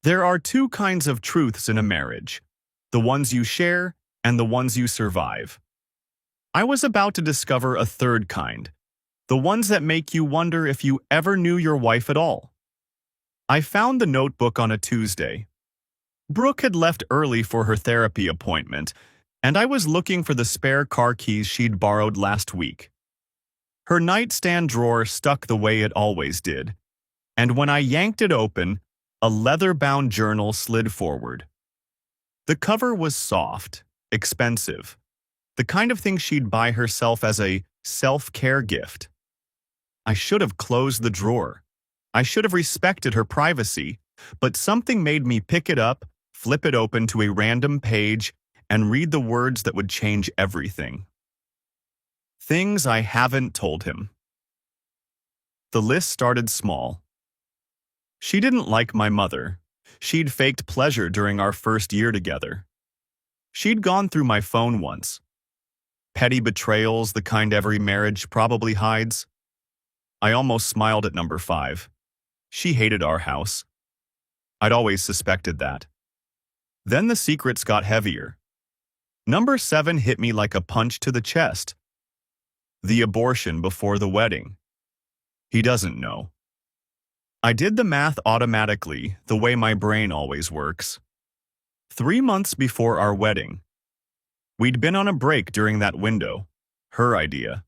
There are two kinds of truths in a marriage, the ones you share and the ones you survive. I was about to discover a third kind, the ones that make you wonder if you ever knew your wife at all. I found the notebook on a Tuesday. Brooke had left early for her therapy appointment, and I was looking for the spare car keys she'd borrowed last week. Her nightstand drawer stuck the way it always did, and when I yanked it open, a leather-bound journal slid forward. The cover was soft, expensive, the kind of thing she'd buy herself as a self-care gift. I should have closed the drawer. I should have respected her privacy, but something made me pick it up, flip it open to a random page, and read the words that would change everything. Things I haven't told him. The list started small. She didn't like my mother. She'd faked pleasure during our first year together. She'd gone through my phone once. Petty betrayals, the kind every marriage probably hides. I almost smiled at number 5. She hated our house. I'd always suspected that. Then the secrets got heavier. Number 7 hit me like a punch to the chest. The abortion before the wedding. He doesn't know. I did the math automatically, the way my brain always works. 3 months before our wedding. We'd been on a break during that window. Her idea.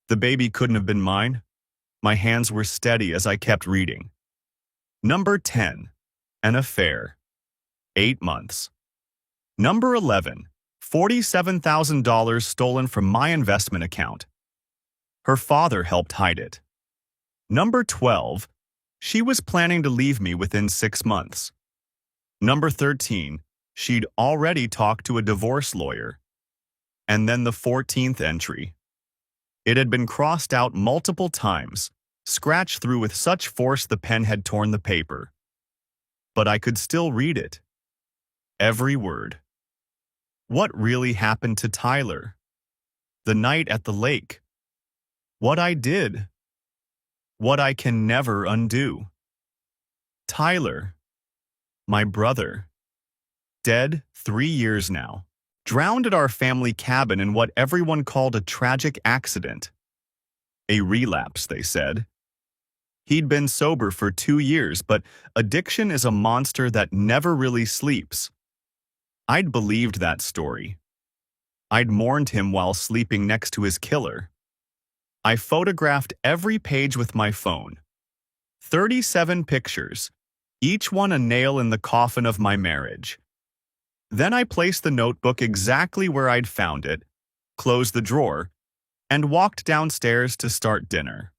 The baby couldn't have been mine. My hands were steady as I kept reading. Number 10. An affair. 8 months. Number 11. $47,000 stolen from my investment account. Her father helped hide it. Number 12. She was planning to leave me within 6 months. Number 13. She'd already talked to a divorce lawyer. And then the 14th entry. It had been crossed out multiple times, scratched through with such force the pen had torn the paper. But I could still read it. Every word. What really happened to Tyler? The night at the lake. What I did. What I can never undo. Tyler. My brother. Dead 3 years now. Drowned at our family cabin in what everyone called a tragic accident. A relapse, they said. He'd been sober for 2 years, but addiction is a monster that never really sleeps. I'd believed that story. I'd mourned him while sleeping next to his killer. I photographed every page with my phone. 37 pictures, each one a nail in the coffin of my marriage. Then I placed the notebook exactly where I'd found it, closed the drawer, and walked downstairs to start dinner.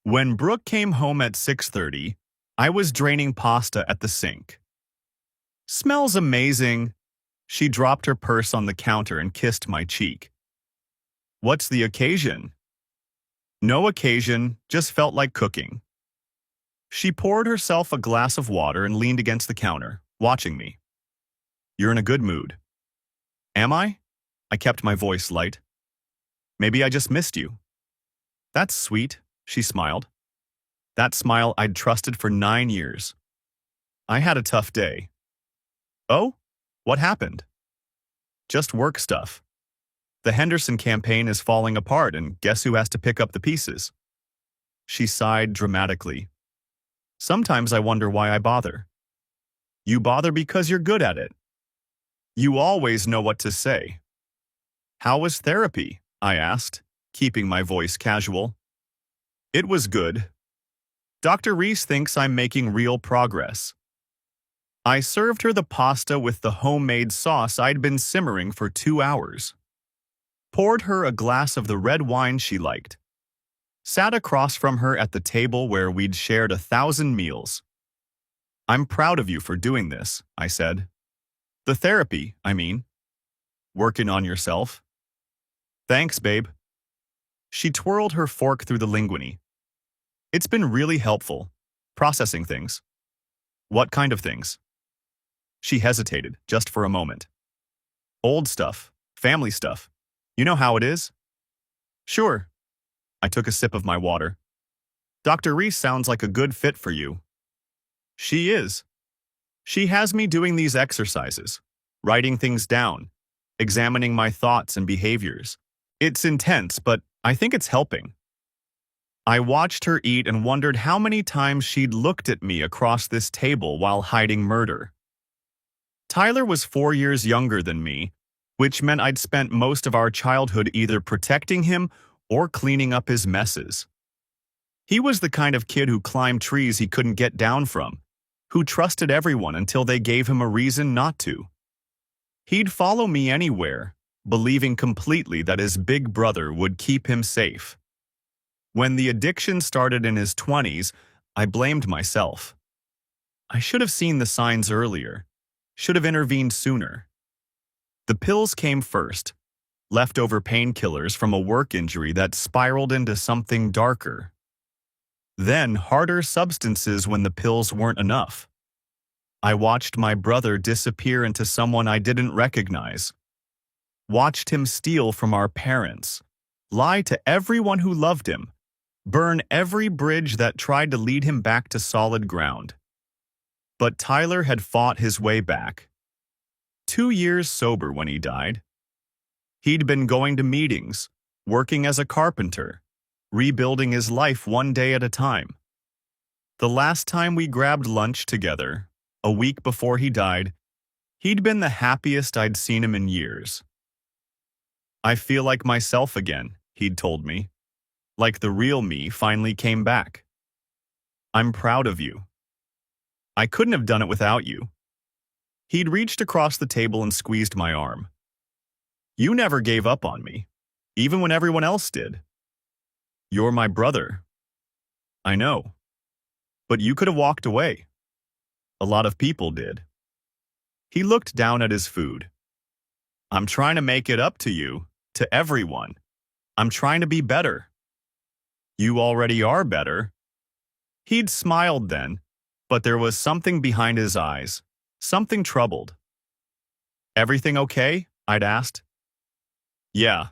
When Brooke came home at 6:30, I was draining pasta at the sink. "Smells amazing." She dropped her purse on the counter and kissed my cheek. "What's the occasion?" "No occasion, just felt like cooking." She poured herself a glass of water and leaned against the counter, watching me. "You're in a good mood." "Am I?" I kept my voice light. "Maybe I just missed you." "That's sweet," she smiled. That smile I'd trusted for 9 years. "I had a tough day." "Oh? What happened?" "Just work stuff. The Henderson campaign is falling apart, and guess who has to pick up the pieces?" She sighed dramatically. "Sometimes I wonder why I bother." "You bother because you're good at it. You always know what to say." "How was therapy?" I asked, keeping my voice casual. "It was good. Dr. Reese thinks I'm making real progress." I served her the pasta with the homemade sauce I'd been simmering for 2 hours. Poured her a glass of the red wine she liked. Sat across from her at the table where we'd shared 1,000 meals. "I'm proud of you for doing this," I said. "The therapy, I mean. Working on yourself." "Thanks, babe." She twirled her fork through the linguine. "It's been really helpful. Processing things." "What kind of things?" She hesitated, just for a moment. "Old stuff, family stuff. You know how it is?" "Sure." I took a sip of my water. "Dr. Reese sounds like a good fit for you." "She is. She has me doing these exercises, writing things down, examining my thoughts and behaviors. It's intense, but I think it's helping. I watched her eat and wondered how many times she'd looked at me across this table while hiding murder. Tyler was 4 years younger than me, which meant I'd spent most of our childhood either protecting him or cleaning up his messes. He was the kind of kid who climbed trees he couldn't get down from, who trusted everyone until they gave him a reason not to. He'd follow me anywhere, believing completely that his big brother would keep him safe. When the addiction started in his 20s, I blamed myself. I should have seen the signs earlier, should have intervened sooner. The pills came first, leftover painkillers from a work injury that spiraled into something darker. Then harder substances when the pills weren't enough. I watched my brother disappear into someone I didn't recognize. Watched him steal from our parents, lie to everyone who loved him, burn every bridge that tried to lead him back to solid ground. But Tyler had fought his way back. 2 years sober when he died. He'd been going to meetings, working as a carpenter, rebuilding his life one day at a time. The last time we grabbed lunch together, a week before he died, he'd been the happiest I'd seen him in years. I feel like myself again, he'd told me. Like the real me finally came back. I'm proud of you. I couldn't have done it without you. He'd reached across the table and squeezed my arm. You never gave up on me, even when everyone else did. You're my brother. I know. But you could have walked away. A lot of people did. He looked down at his food. I'm trying to make it up to you, to everyone. I'm trying to be better. You already are better. He'd smiled then, but there was something behind his eyes, something troubled. Everything okay? I'd asked. Yeah,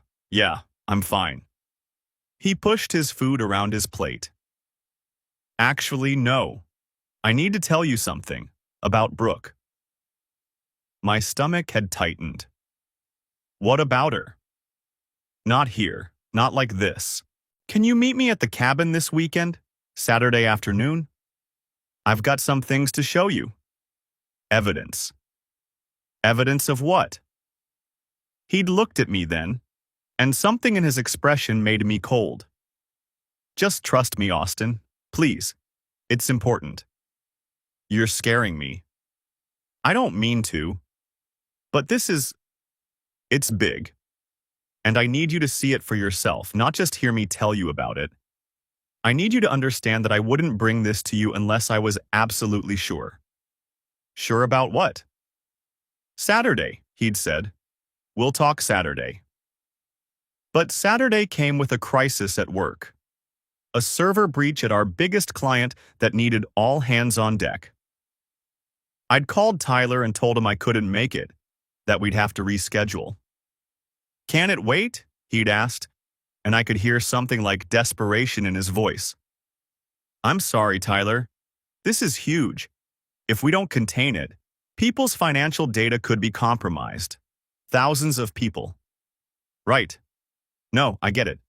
I'm fine. He pushed his food around his plate. Actually, no. I need to tell you something about Brooke. My stomach had tightened. What about her? Not here, not like this. Can you meet me at the cabin this weekend, Saturday afternoon? I've got some things to show you. Evidence. Evidence of what? He'd looked at me then, and something in his expression made me cold. Just trust me, Austin. Please. It's important. You're scaring me. I don't mean to. But it's big. And I need you to see it for yourself, not just hear me tell you about it. I need you to understand that I wouldn't bring this to you unless I was absolutely sure. Sure about what? Saturday, he'd said. We'll talk Saturday. But Saturday came with a crisis at work. A server breach at our biggest client that needed all hands on deck. I'd called Tyler and told him I couldn't make it, that we'd have to reschedule. Can it wait? He'd asked, and I could hear something like desperation in his voice. I'm sorry, Tyler. This is huge. If we don't contain it, people's financial data could be compromised. Thousands of people. Right. No, I get it.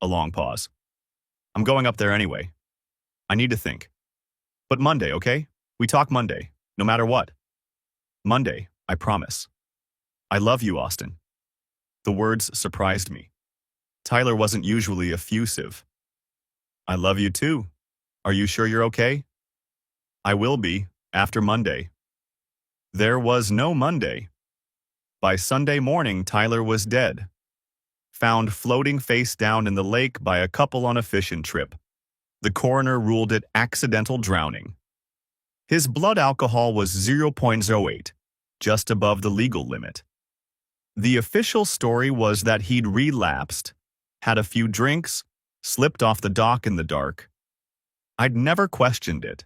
A long pause. I'm going up there anyway. I need to think. But Monday, okay? We talk Monday, no matter what. Monday, I promise. I love you, Austin. The words surprised me. Tyler wasn't usually effusive. I love you too. Are you sure you're okay? I will be, after Monday. There was no Monday. By Sunday morning, Tyler was dead. Found floating face down in the lake by a couple on a fishing trip. The coroner ruled it accidental drowning. His blood alcohol was 0.08, just above the legal limit. The official story was that he'd relapsed, had a few drinks, slipped off the dock in the dark. I'd never questioned it.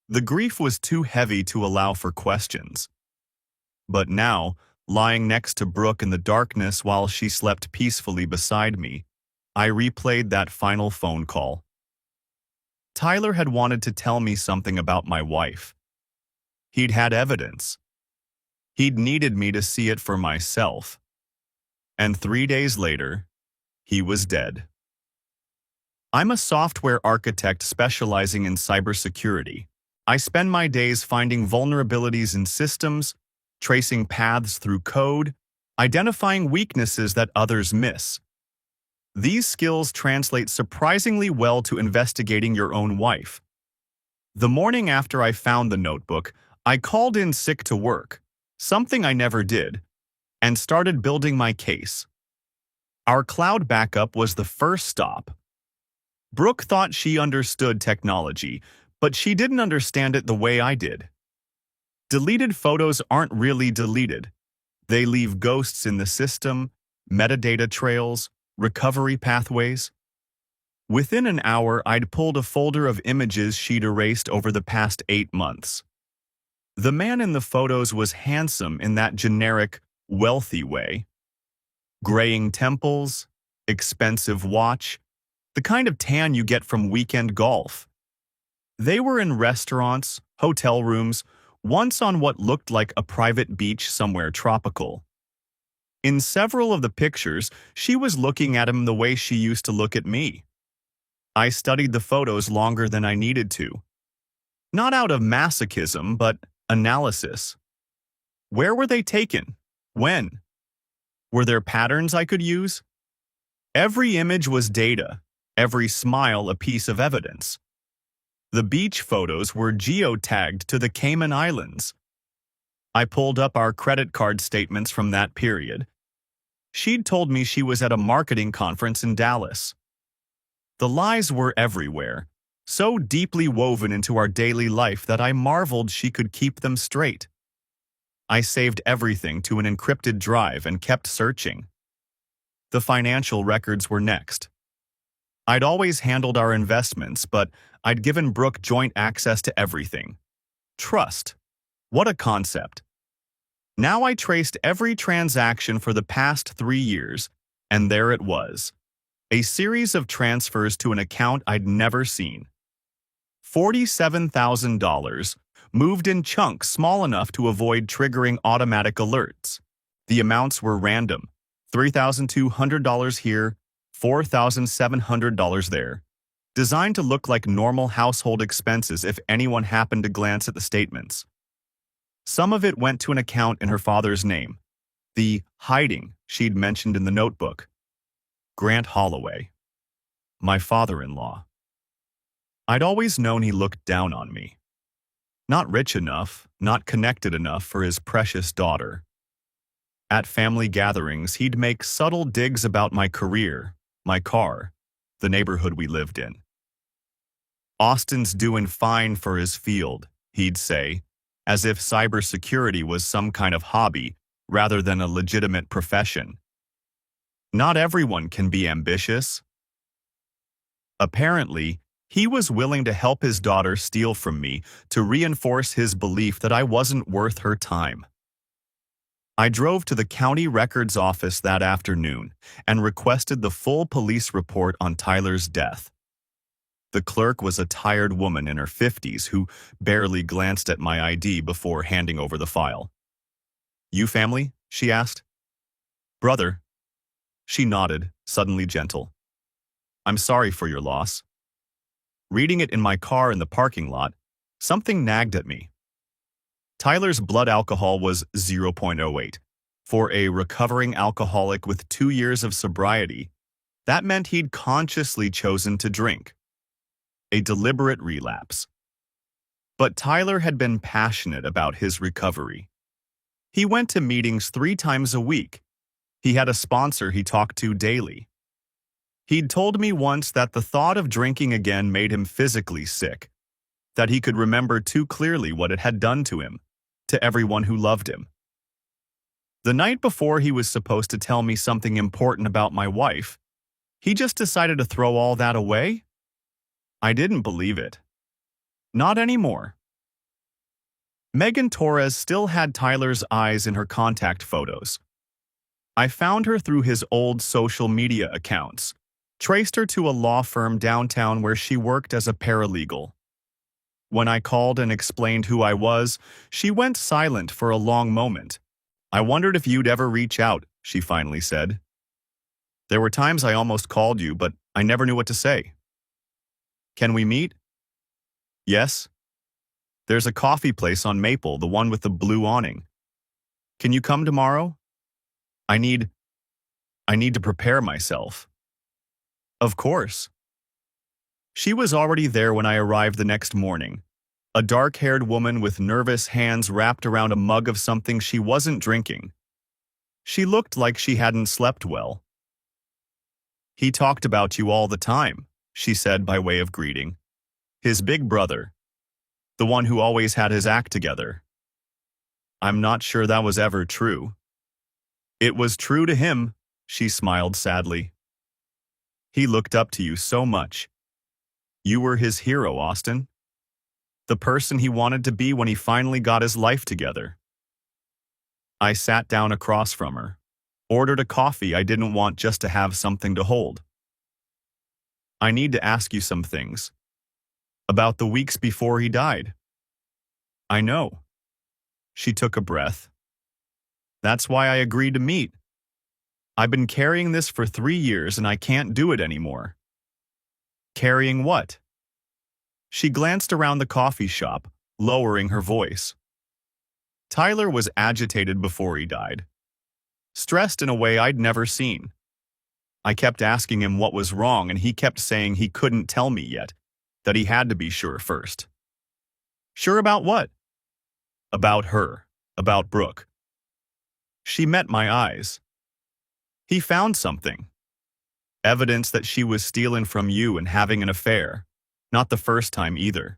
The grief was too heavy to allow for questions. But now, lying next to Brooke in the darkness while she slept peacefully beside me, I replayed that final phone call. Tyler had wanted to tell me something about my wife. He'd had evidence. He'd needed me to see it for myself. And 3 days later, he was dead. I'm a software architect specializing in cybersecurity. I spend my days finding vulnerabilities in systems, tracing paths through code, identifying weaknesses that others miss. These skills translate surprisingly well to investigating your own wife. The morning after I found the notebook, I called in sick to work, something I never did, and started building my case. Our cloud backup was the first stop. Brooke thought she understood technology, but she didn't understand it the way I did. Deleted photos aren't really deleted. They leave ghosts in the system, metadata trails, recovery pathways. Within an hour, I'd pulled a folder of images she'd erased over the past 8 months. The man in the photos was handsome in that generic, wealthy way. Graying temples, expensive watch, the kind of tan you get from weekend golf. They were in restaurants, hotel rooms, once on what looked like a private beach somewhere tropical. In several of the pictures, she was looking at him the way she used to look at me. I studied the photos longer than I needed to. Not out of masochism, but analysis. Where were they taken? When? Were there patterns I could use? Every image was data, every smile a piece of evidence. The beach photos were geotagged to the Cayman Islands. I pulled up our credit card statements from that period. She'd told me she was at a marketing conference in Dallas. The lies were everywhere, so deeply woven into our daily life that I marveled she could keep them straight. I saved everything to an encrypted drive and kept searching. The financial records were next. I'd always handled our investments, but I'd given Brooke joint access to everything. Trust. What a concept. Now I traced every transaction for the past 3 years, and there it was. A series of transfers to an account I'd never seen. $47,000, moved in chunks small enough to avoid triggering automatic alerts. The amounts were random. $3,200 here, $4,700 there. Designed to look like normal household expenses if anyone happened to glance at the statements. Some of it went to an account in her father's name, the hiding she'd mentioned in the notebook. Grant Holloway, my father-in-law. I'd always known he looked down on me. Not rich enough, not connected enough for his precious daughter. At family gatherings, he'd make subtle digs about my career, my car, the neighborhood we lived in. Austin's doing fine for his field, he'd say, as if cybersecurity was some kind of hobby rather than a legitimate profession. Not everyone can be ambitious. Apparently, he was willing to help his daughter steal from me to reinforce his belief that I wasn't worth her time. I drove to the county records office that afternoon and requested the full police report on Tyler's death. The clerk was a tired woman in her 50s who barely glanced at my ID before handing over the file. "You family?" she asked. "Brother." She nodded, suddenly gentle. "I'm sorry for your loss." Reading it in my car in the parking lot, something nagged at me. Tyler's blood alcohol was 0.08. For a recovering alcoholic with 2 years of sobriety, that meant he'd consciously chosen to drink. A deliberate relapse. But Tyler had been passionate about his recovery. He went to meetings 3 times a week. He had a sponsor he talked to daily. He'd told me once that the thought of drinking again made him physically sick, that he could remember too clearly what it had done to him, to everyone who loved him. The night before he was supposed to tell me something important about my wife, he just decided to throw all that away? I didn't believe it. Not anymore. Megan Torres still had Tyler's eyes in her contact photos. I found her through his old social media accounts, traced her to a law firm downtown where she worked as a paralegal. When I called and explained who I was, she went silent for a long moment. I wondered if you'd ever reach out, she finally said. There were times I almost called you, but I never knew what to say. Can we meet? Yes. There's a coffee place on Maple, the one with the blue awning. Can you come tomorrow? I need to prepare myself. Of course. She was already there when I arrived the next morning. A dark-haired woman with nervous hands wrapped around a mug of something she wasn't drinking. She looked like she hadn't slept well. He talked about you all the time, she said by way of greeting. His big brother. The one who always had his act together. I'm not sure that was ever true. It was true to him, she smiled sadly. He looked up to you so much. You were his hero, Austin. The person he wanted to be when he finally got his life together. I sat down across from her, ordered a coffee I didn't want just to have something to hold. I need to ask you some things. About the weeks before he died. I know. She took a breath. That's why I agreed to meet. I've been carrying this for 3 years and I can't do it anymore. Carrying what? She glanced around the coffee shop, lowering her voice. Tyler was agitated before he died. Stressed in a way I'd never seen. I kept asking him what was wrong and he kept saying he couldn't tell me yet, that he had to be sure first. Sure about what? About her, about Brooke. She met my eyes. He found something. Evidence that she was stealing from you and having an affair. Not the first time either.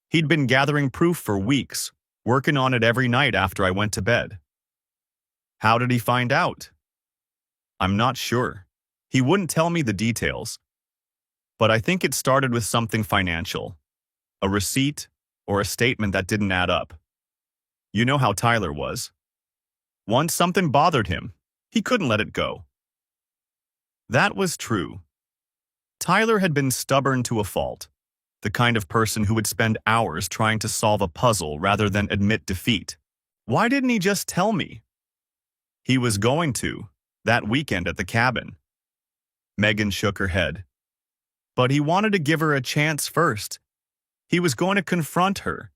He'd been gathering proof for weeks, working on it every night after I went to bed. How did he find out? I'm not sure. He wouldn't tell me the details. But I think it started with something financial. A receipt or a statement that didn't add up. You know how Tyler was. Once something bothered him, he couldn't let it go. That was true. Tyler had been stubborn to a fault, the kind of person who would spend hours trying to solve a puzzle rather than admit defeat. Why didn't he just tell me? He was going to, that weekend at the cabin. Megan shook her head. But he wanted to give her a chance first. He was going to confront her,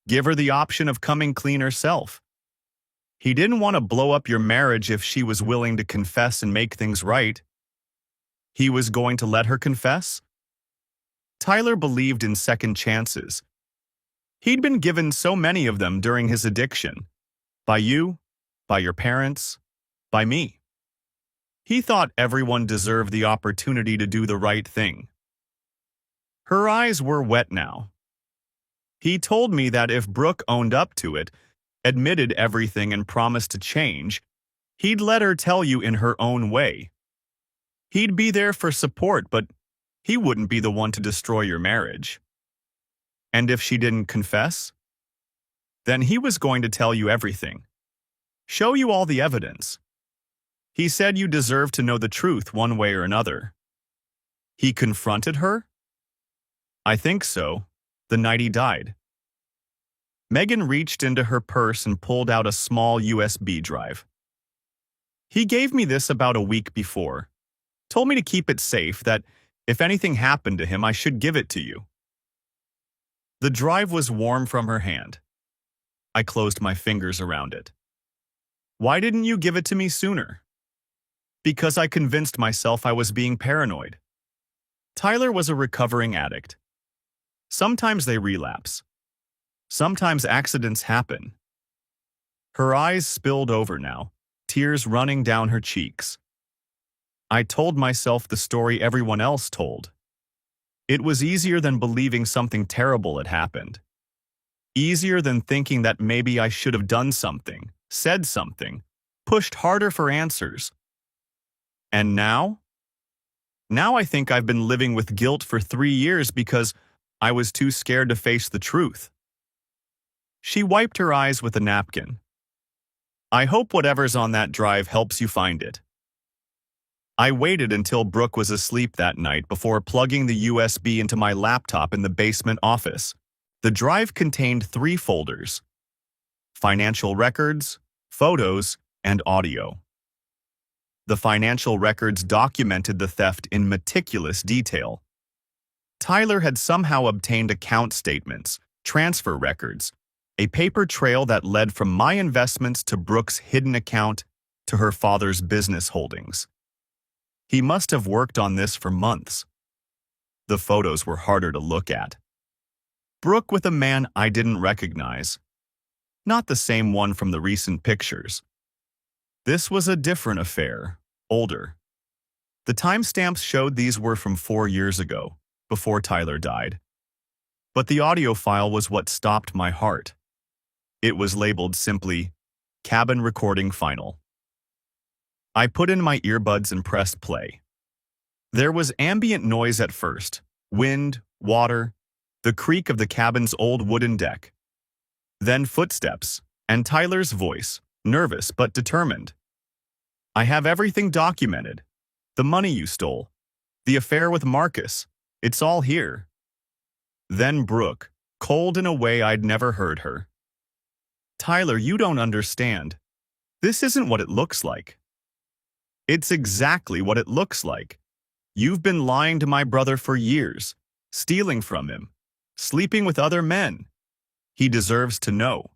give her the option of coming clean herself. He didn't want to blow up your marriage if she was willing to confess and make things right. He was going to let her confess? Tyler believed in second chances. He'd been given so many of them during his addiction. By you, by your parents, by me. He thought everyone deserved the opportunity to do the right thing. Her eyes were wet now. He told me that if Brooke owned up to it, admitted everything and promised to change, he'd let her tell you in her own way. He'd be there for support, but he wouldn't be the one to destroy your marriage. And if she didn't confess? Then he was going to tell you everything. Show you all the evidence. He said you deserved to know the truth one way or another. He confronted her? I think so, the night he died. Megan reached into her purse and pulled out a small USB drive. He gave me this about a week before. Told me to keep it safe, that if anything happened to him, I should give it to you. The drive was warm from her hand. I closed my fingers around it. Why didn't you give it to me sooner? Because I convinced myself I was being paranoid. Tyler was a recovering addict. Sometimes they relapse. Sometimes accidents happen. Her eyes spilled over now, tears running down her cheeks. I told myself the story everyone else told. It was easier than believing something terrible had happened. Easier than thinking that maybe I should have done something, said something, pushed harder for answers. And now? Now I think I've been living with guilt for 3 years because I was too scared to face the truth. She wiped her eyes with a napkin. I hope whatever's on that drive helps you find it. I waited until Brooke was asleep that night before plugging the USB into my laptop in the basement office. The drive contained 3 folders: financial records, photos, and audio. The financial records documented the theft in meticulous detail. Tyler had somehow obtained account statements, transfer records, a paper trail that led from my investments to Brooke's hidden account to her father's business holdings. He must have worked on this for months. The photos were harder to look at. Brooke with a man I didn't recognize. Not the same one from the recent pictures. This was a different affair, older. The timestamps showed these were from 4 years ago, before Tyler died. But the audio file was what stopped my heart. It was labeled simply, "Cabin Recording Final." I put in my earbuds and pressed play. There was ambient noise at first, wind, water, the creak of the cabin's old wooden deck. Then footsteps, and Tyler's voice, nervous but determined. "I have everything documented. The money you stole, the affair with Marcus, it's all here." Then Brooke, cold in a way I'd never heard her. "Tyler, you don't understand. This isn't what it looks like." "It's exactly what it looks like. You've been lying to my brother for years, stealing from him, sleeping with other men. He deserves to know."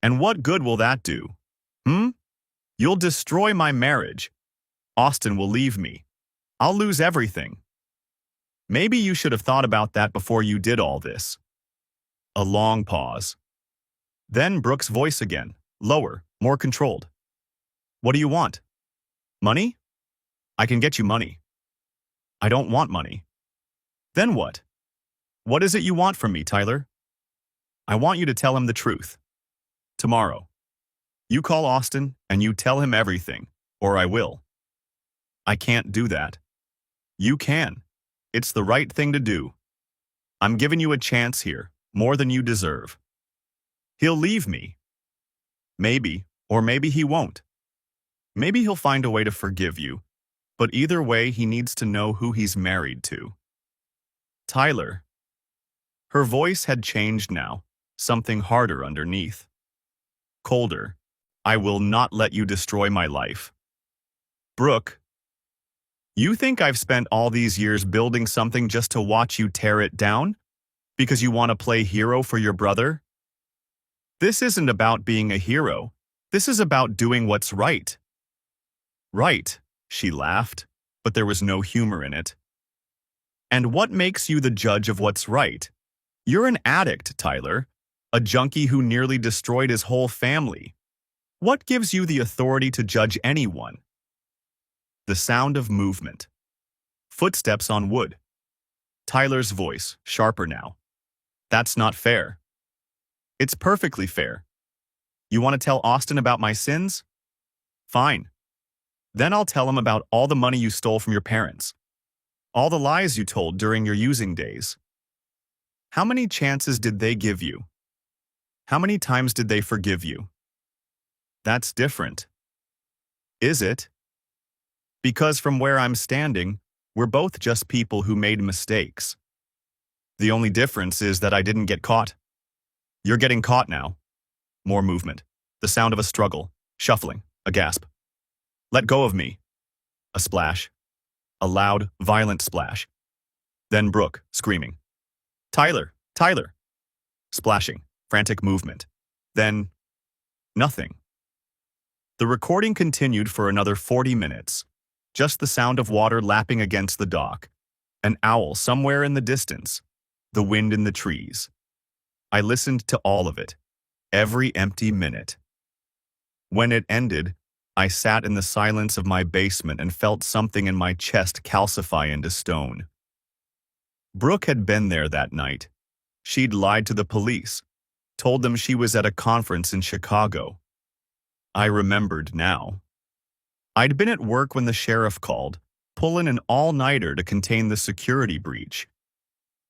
"And what good will that do? You'll destroy my marriage. Austin will leave me. I'll lose everything. Maybe you should have thought about that before you did all this." A long pause. Then Brooke's voice again, lower, more controlled. "What do you want? Money? I can get you money." "I don't want money." "Then what? What is it you want from me, Tyler?" "I want you to tell him the truth. Tomorrow. You call Austin and you tell him everything, or I will." "I can't do that." "You can. It's the right thing to do. I'm giving you a chance here, more than you deserve." "He'll leave me." "Maybe, or maybe he won't. Maybe he'll find a way to forgive you, but either way he needs to know who he's married to." "Tyler." Her voice had changed now, something harder underneath. Colder. "I will not let you destroy my life." "Brooke, you think I've spent all these years building something just to watch you tear it down? Because you want to play hero for your brother? This isn't about being a hero. This is about doing what's right." "Right," she laughed, but there was no humor in it. "And what makes you the judge of what's right? You're an addict, Tyler, a junkie who nearly destroyed his whole family. What gives you the authority to judge anyone?" The sound of movement. Footsteps on wood. Tyler's voice, sharper now. "That's not fair." "It's perfectly fair. You want to tell Austin about my sins? Fine. Then I'll tell him about all the money you stole from your parents. All the lies you told during your using days. How many chances did they give you? How many times did they forgive you?" "That's different." "Is it?" "Because from where I'm standing, we're both just people who made mistakes. The only difference is that I didn't get caught. You're getting caught now." More movement. The sound of a struggle. Shuffling. A gasp. "Let go of me." A splash. A loud, violent splash. Then Brooke, screaming. "Tyler! Tyler!" Splashing. Frantic movement. Then, nothing. The recording continued for another 40 minutes. Just the sound of water lapping against the dock. An owl somewhere in the distance. The wind in the trees. I listened to all of it. Every empty minute. When it ended, I sat in the silence of my basement and felt something in my chest calcify into stone. Brooke had been there that night. She'd lied to the police, told them she was at a conference in Chicago. I remembered now. I'd been at work when the sheriff called, pulling an all-nighter to contain the security breach.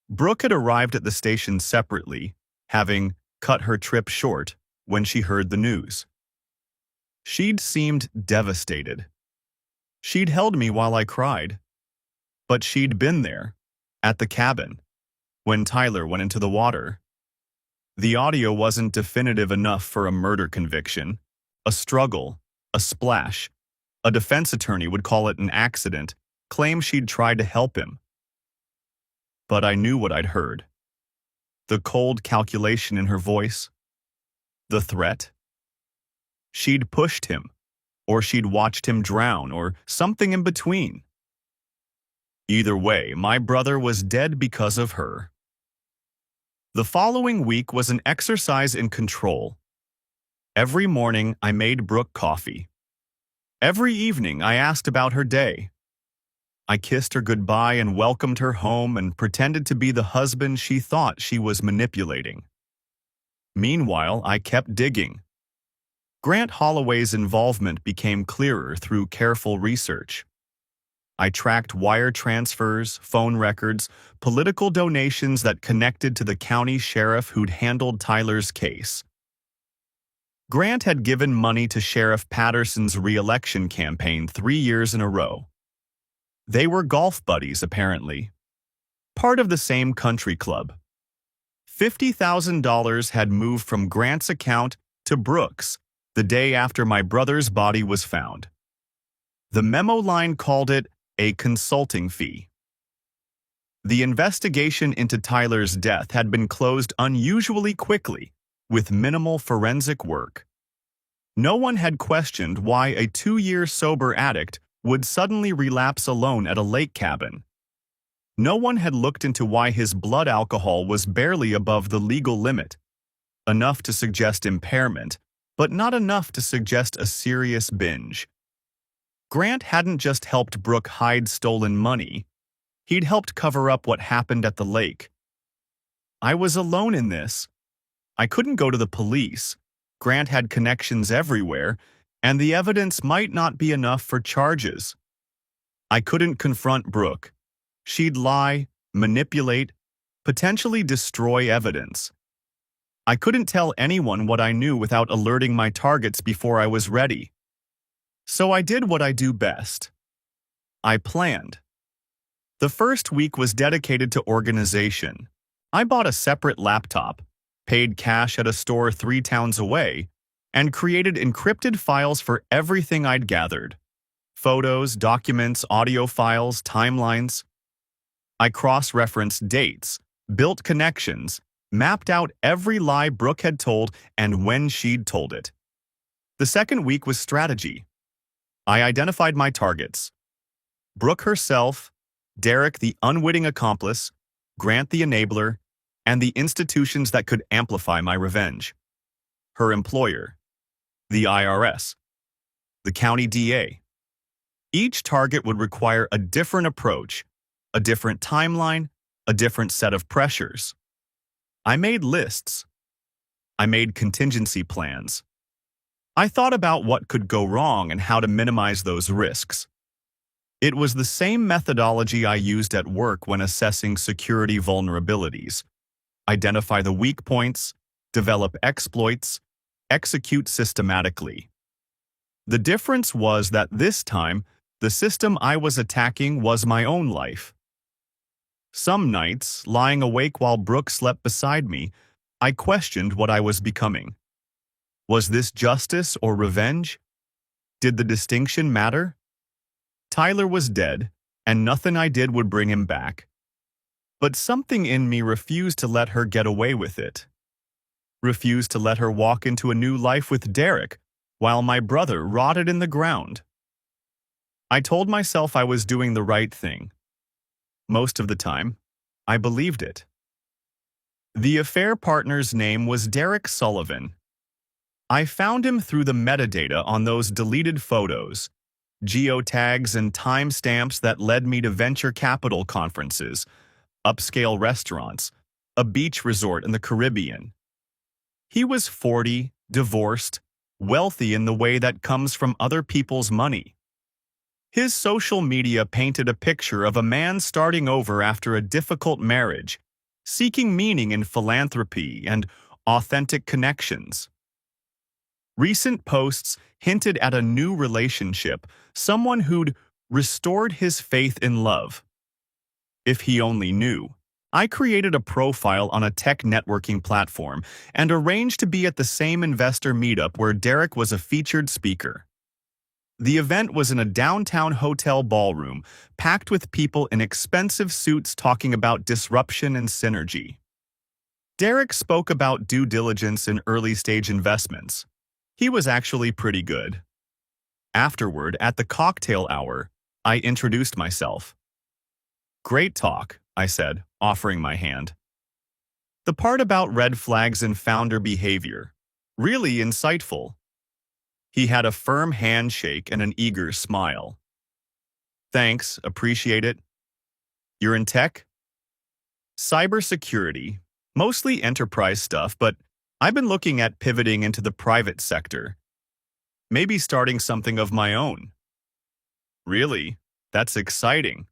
Brooke had arrived at the station separately, having cut her trip short when she heard the news. She'd seemed devastated. She'd held me while I cried. But she'd been there, at the cabin, when Tyler went into the water. The audio wasn't definitive enough for a murder conviction. A struggle, a splash. A defense attorney would call it an accident, claim she'd tried to help him. But I knew what I'd heard. The cold calculation in her voice. The threat. She'd pushed him, or she'd watched him drown, or something in between. Either way, my brother was dead because of her. The following week was an exercise in control. Every morning, I made Brooke coffee. Every evening, I asked about her day. I kissed her goodbye and welcomed her home and pretended to be the husband she thought she was manipulating. Meanwhile, I kept digging. Grant Holloway's involvement became clearer through careful research. I tracked wire transfers, phone records, political donations that connected to the county sheriff who'd handled Tyler's case. Grant had given money to Sheriff Patterson's re-election campaign 3 years in a row. They were golf buddies, apparently. Part of the same country club. $50,000 had moved from Grant's account to Brooke's the day after my brother's body was found. The memo line called it a consulting fee. The investigation into Tyler's death had been closed unusually quickly, with minimal forensic work. No one had questioned why a 2-year sober addict would suddenly relapse alone at a lake cabin. No one had looked into why his blood alcohol was barely above the legal limit, enough to suggest impairment, but not enough to suggest a serious binge. Grant hadn't just helped Brooke hide stolen money, he'd helped cover up what happened at the lake. I was alone in this. I couldn't go to the police. Grant had connections everywhere, and the evidence might not be enough for charges. I couldn't confront Brooke. She'd lie, manipulate, potentially destroy evidence. I couldn't tell anyone what I knew without alerting my targets before I was ready. So I did what I do best. I planned. The first week was dedicated to organization. I bought a separate laptop, paid cash at a store 3 towns away, and created encrypted files for everything I'd gathered. Photos, documents, audio files, timelines. I cross-referenced dates, built connections, mapped out every lie Brooke had told and when she'd told it. The second week was strategy. I identified my targets. Brooke herself, Derek the unwitting accomplice, Grant the enabler, and the institutions that could amplify my revenge. Her employer, the IRS, the county DA. Each target would require a different approach, a different timeline, a different set of pressures. I made lists. I made contingency plans. I thought about what could go wrong and how to minimize those risks. It was the same methodology I used at work when assessing security vulnerabilities. Identify the weak points, develop exploits, execute systematically. The difference was that this time, the system I was attacking was my own life. Some nights, lying awake while Brooke slept beside me, I questioned what I was becoming. Was this justice or revenge? Did the distinction matter? Tyler was dead, and nothing I did would bring him back. But something in me refused to let her get away with it. Refused to let her walk into a new life with Derek, while my brother rotted in the ground. I told myself I was doing the right thing. Most of the time, I believed it. The affair partner's name was Derek Sullivan. I found him through the metadata on those deleted photos, geotags and timestamps that led me to venture capital conferences, upscale restaurants, a beach resort in the Caribbean. He was 40, divorced, wealthy in the way that comes from other people's money. His social media painted a picture of a man starting over after a difficult marriage, seeking meaning in philanthropy and authentic connections. Recent posts hinted at a new relationship, someone who'd restored his faith in love. If he only knew, I created a profile on a tech networking platform and arranged to be at the same investor meetup where Derek was a featured speaker. The event was in a downtown hotel ballroom, packed with people in expensive suits talking about disruption and synergy. Derek spoke about due diligence in early-stage investments. He was actually pretty good. Afterward, at the cocktail hour, I introduced myself. "Great talk," I said, offering my hand. "The part about red flags and founder behavior. Really insightful." He had a firm handshake and an eager smile. "Thanks, appreciate it. You're in tech?" "Cybersecurity, mostly enterprise stuff, but I've been looking at pivoting into the private sector. Maybe starting something of my own." "Really? That's exciting.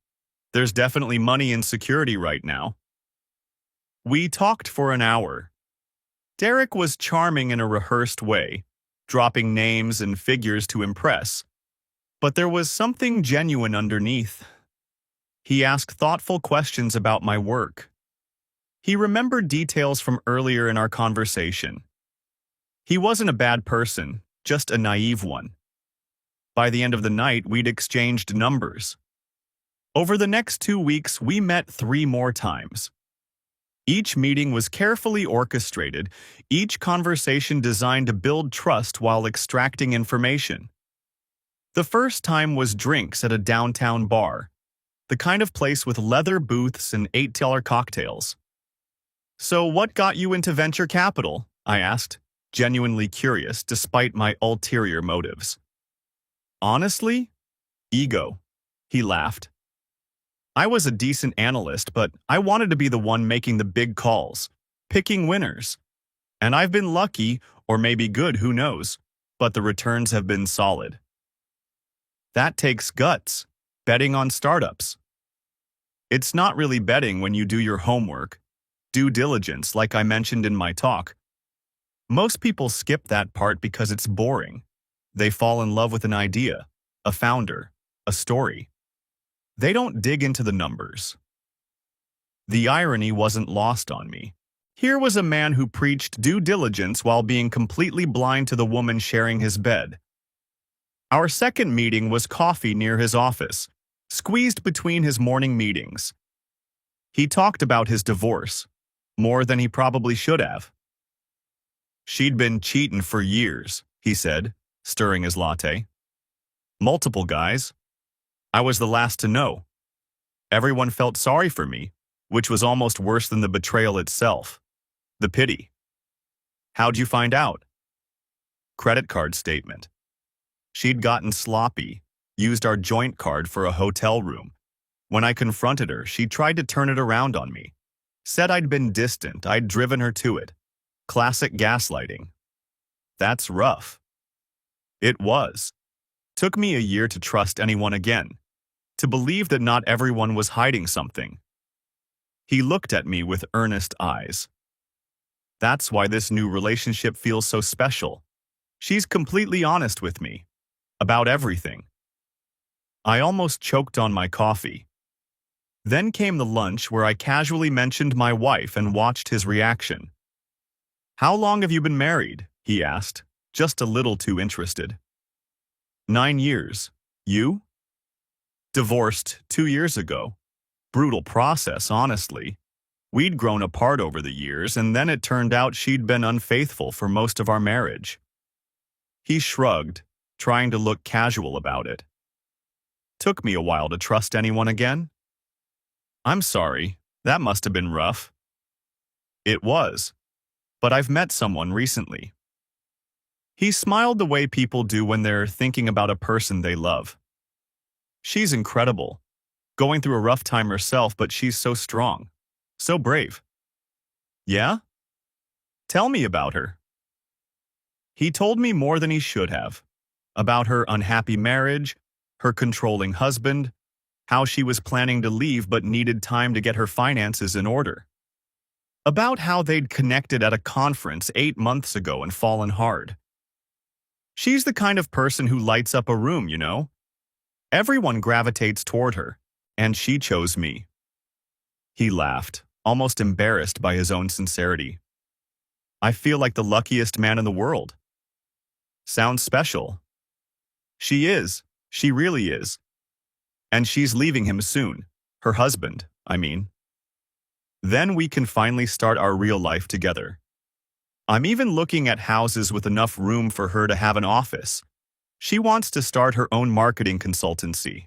There's definitely money in security right now." We talked for an hour. Derek was charming in a rehearsed way, dropping names and figures to impress. But there was something genuine underneath. He asked thoughtful questions about my work. He remembered details from earlier in our conversation. He wasn't a bad person, just a naive one. By the end of the night, we'd exchanged numbers. Over the next 2 weeks, we met 3 more times. Each meeting was carefully orchestrated, each conversation designed to build trust while extracting information. The first time was drinks at a downtown bar, the kind of place with leather booths and $8 cocktails. "So what got you into venture capital?" I asked, genuinely curious despite my ulterior motives. "Honestly? Ego." He laughed. "I was a decent analyst, but I wanted to be the one making the big calls, picking winners. And I've been lucky, or maybe good, who knows, but the returns have been solid." "That takes guts, betting on startups." "It's not really betting when you do your homework, due diligence, like I mentioned in my talk. Most people skip that part because it's boring. They fall in love with an idea, a founder, a story. They don't dig into the numbers." The irony wasn't lost on me. Here was a man who preached due diligence while being completely blind to the woman sharing his bed. Our second meeting was coffee near his office, squeezed between his morning meetings. He talked about his divorce, more than he probably should have. "She'd been cheating for years," he said, stirring his latte. "Multiple guys. I was the last to know. Everyone felt sorry for me, which was almost worse than the betrayal itself. The pity." "How'd you find out?" "Credit card statement. She'd gotten sloppy, used our joint card for a hotel room. When I confronted her, she tried to turn it around on me. Said I'd been distant, I'd driven her to it. Classic gaslighting." "That's rough." It was. Took me a year to trust anyone again, to believe that not everyone was hiding something. He looked at me with earnest eyes. "That's why this new relationship feels so special. She's completely honest with me. About everything." I almost choked on my coffee. Then came the lunch where I casually mentioned my wife and watched his reaction. "How long have you been married?" he asked, just a little too interested. 9 years. You? Divorced 2 years ago. Brutal process, honestly. We'd grown apart over the years, and then it turned out she'd been unfaithful for most of our marriage. He shrugged, trying to look casual about it. "Took me a while to trust anyone again." "I'm sorry, that must have been rough." "It was, but I've met someone recently." He smiled the way people do when they're thinking about a person they love. "She's incredible. Going through a rough time herself, but she's so strong. So brave." "Yeah? Tell me about her." He told me more than he should have. About her unhappy marriage, her controlling husband, how she was planning to leave but needed time to get her finances in order. About how they'd connected at a conference 8 months ago and fallen hard. She's the kind of person who lights up a room, you know? Everyone gravitates toward her, and she chose me. He laughed, almost embarrassed by his own sincerity. I feel like the luckiest man in the world. Sounds special. She is. She really is. And she's leaving him soon. Her husband, I mean. Then we can finally start our real life together. I'm even looking at houses with enough room for her to have an office. She wants to start her own marketing consultancy.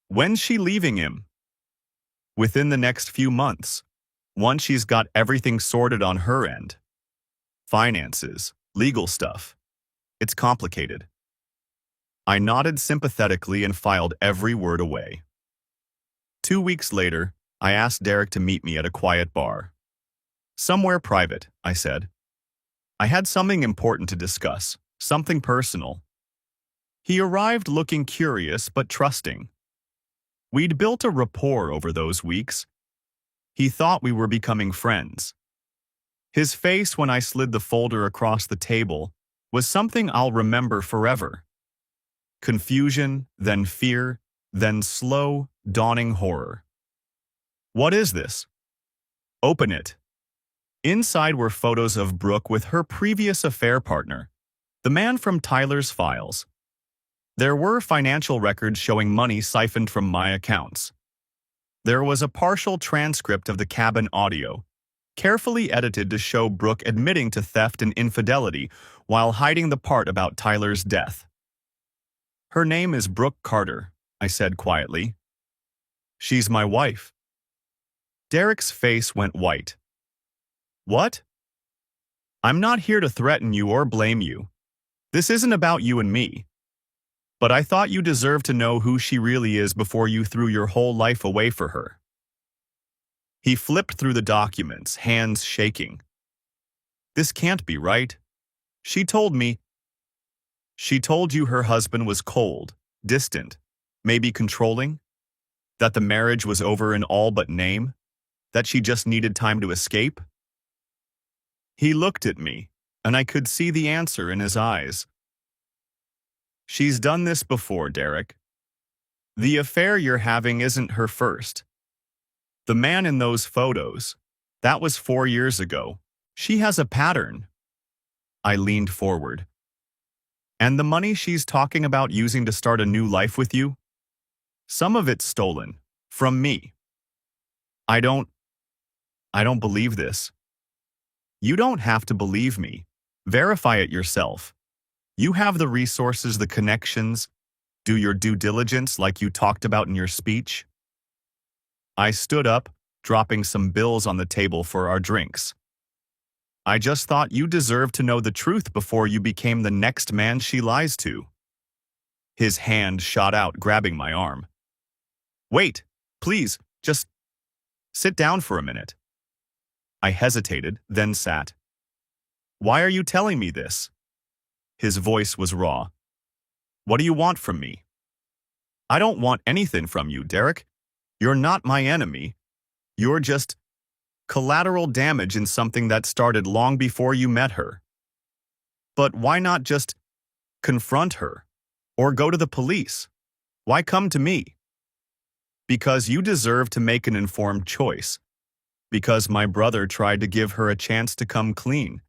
When's she leaving him? Within the next few months, once she's got everything sorted on her end. Finances, legal stuff. It's complicated. I nodded sympathetically and filed every word away. 2 weeks later, I asked Derek to meet me at a quiet bar. Somewhere private, I said. I had something important to discuss, something personal. He arrived looking curious but trusting. We'd built a rapport over those weeks. He thought we were becoming friends. His face when I slid the folder across the table was something I'll remember forever. Confusion, then fear, then slow, dawning horror. What is this? Open it. Inside were photos of Brooke with her previous affair partner, the man from Tyler's files. There were financial records showing money siphoned from my accounts. There was a partial transcript of the cabin audio, carefully edited to show Brooke admitting to theft and infidelity while hiding the part about Tyler's death. Her name is Brooke Carter, I said quietly. She's my wife. Derek's face went white. What? I'm not here to threaten you or blame you. This isn't about you and me. But I thought you deserved to know who she really is before you threw your whole life away for her. He flipped through the documents, hands shaking. This can't be right. She told me. She told you her husband was cold, distant, maybe controlling? That the marriage was over in all but name? That she just needed time to escape? He looked at me, and I could see the answer in his eyes. She's done this before, Derek. The affair you're having isn't her first. The man in those photos, that was 4 years ago. She has a pattern. I leaned forward. And the money she's talking about using to start a new life with you? Some of it's stolen. From me. I don't believe this. You don't have to believe me. Verify it yourself. You have the resources, the connections. Do your due diligence like you talked about in your speech. I stood up, dropping some bills on the table for our drinks. I just thought you deserved to know the truth before you became the next man she lies to. His hand shot out, grabbing my arm. Wait, please, just sit down for a minute. I hesitated, then sat. Why are you telling me this? His voice was raw. What do you want from me? I don't want anything from you, Derek. You're not my enemy. You're just collateral damage in something that started long before you met her. But why not just confront her? Or go to the police? Why come to me? Because you deserve to make an informed choice. Because my brother tried to give her a chance to come clean,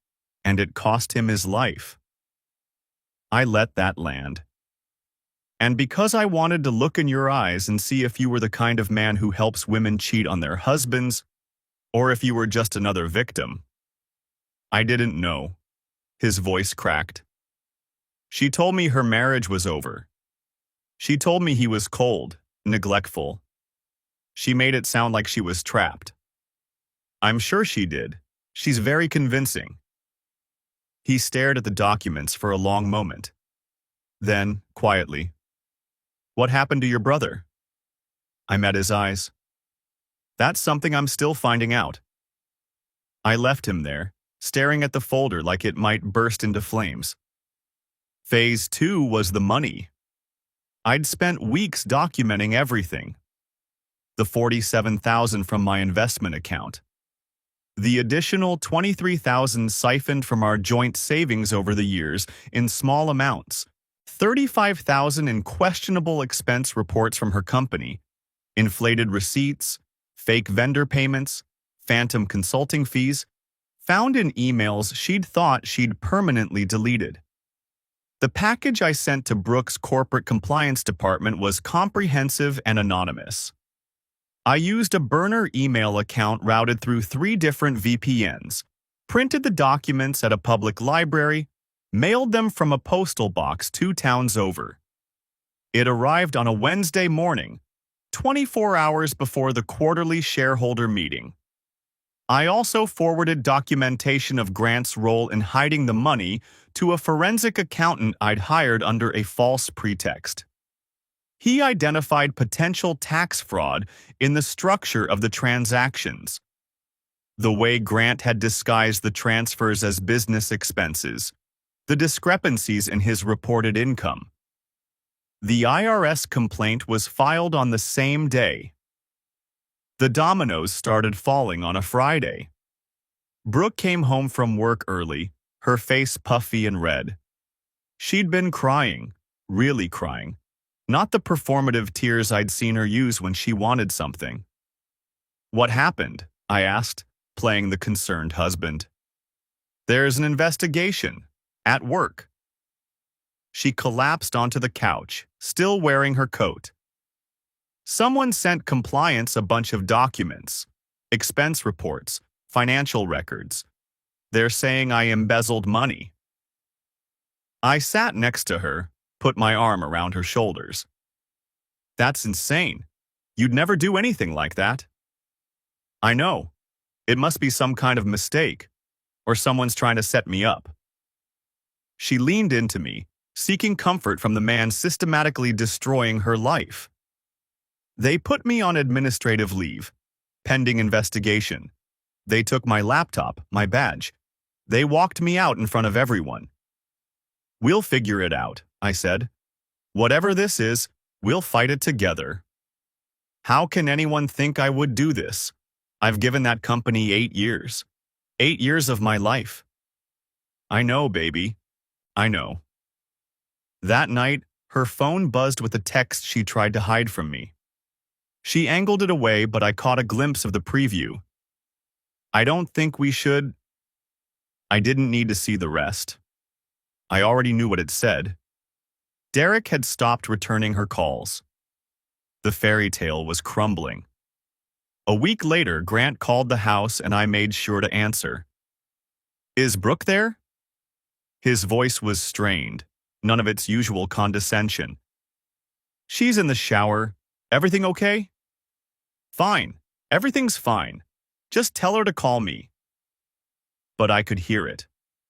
and it cost him his life. I let that land. And because I wanted to look in your eyes and see if you were the kind of man who helps women cheat on their husbands, or if you were just another victim. I didn't know. His voice cracked. She told me her marriage was over. She told me he was cold, neglectful. She made it sound like she was trapped. I'm sure she did. She's very convincing. He stared at the documents for a long moment. Then, quietly, what happened to your brother? I met his eyes. That's something I'm still finding out. I left him there, staring at the folder like it might burst into flames. Phase 2 was the money. I'd spent weeks documenting everything. The $47,000 from my investment account. The additional $23,000 siphoned from our joint savings over the years in small amounts. $35,000 in questionable expense reports from her company. Inflated receipts. fake vendor payments, phantom consulting fees, found in emails she'd thought she'd permanently deleted. The package I sent to Brooke's corporate compliance department was comprehensive and anonymous. I used a burner email account routed through 3 different VPNs, printed the documents at a public library, mailed them from a postal box 2 towns over. It arrived on a Wednesday morning, 24 hours before the quarterly shareholder meeting. I also forwarded documentation of Grant's role in hiding the money to a forensic accountant I'd hired under a false pretext. He identified potential tax fraud in the structure of the transactions. The way Grant had disguised the transfers as business expenses, the discrepancies in his reported income. The IRS complaint was filed on the same day. The dominoes started falling on a Friday. Brooke came home from work early, her face puffy and red. She'd been crying, really crying, not the performative tears I'd seen her use when she wanted something. "What happened?" I asked, playing the concerned husband. "There's an investigation. At work." She collapsed onto the couch, still wearing her coat. "Someone sent compliance a bunch of documents, expense reports, financial records. They're saying I embezzled money." I sat next to her, put my arm around her shoulders. "That's insane. You'd never do anything like that." "I know. It must be some kind of mistake, or someone's trying to set me up." She leaned into me, seeking comfort from the man systematically destroying her life. "They put me on administrative leave, pending investigation. They took my laptop, my badge. They walked me out in front of everyone." "We'll figure it out," I said. "Whatever this is, we'll fight it together." How can anyone think I would do this? I've given that company 8 years. 8 years of my life. "I know, baby. I know." That night, her phone buzzed with a text she tried to hide from me. She angled it away, but I caught a glimpse of the preview. "I don't think we should—" I didn't need to see the rest. I already knew what it said. Derek had stopped returning her calls. The fairy tale was crumbling. A week later, Grant called the house and I made sure to answer. "Is Brooke there?" His voice was strained, none of its usual condescension. "She's in the shower. Everything okay?" "Fine. Everything's fine. Just tell her to call me." But I could hear it,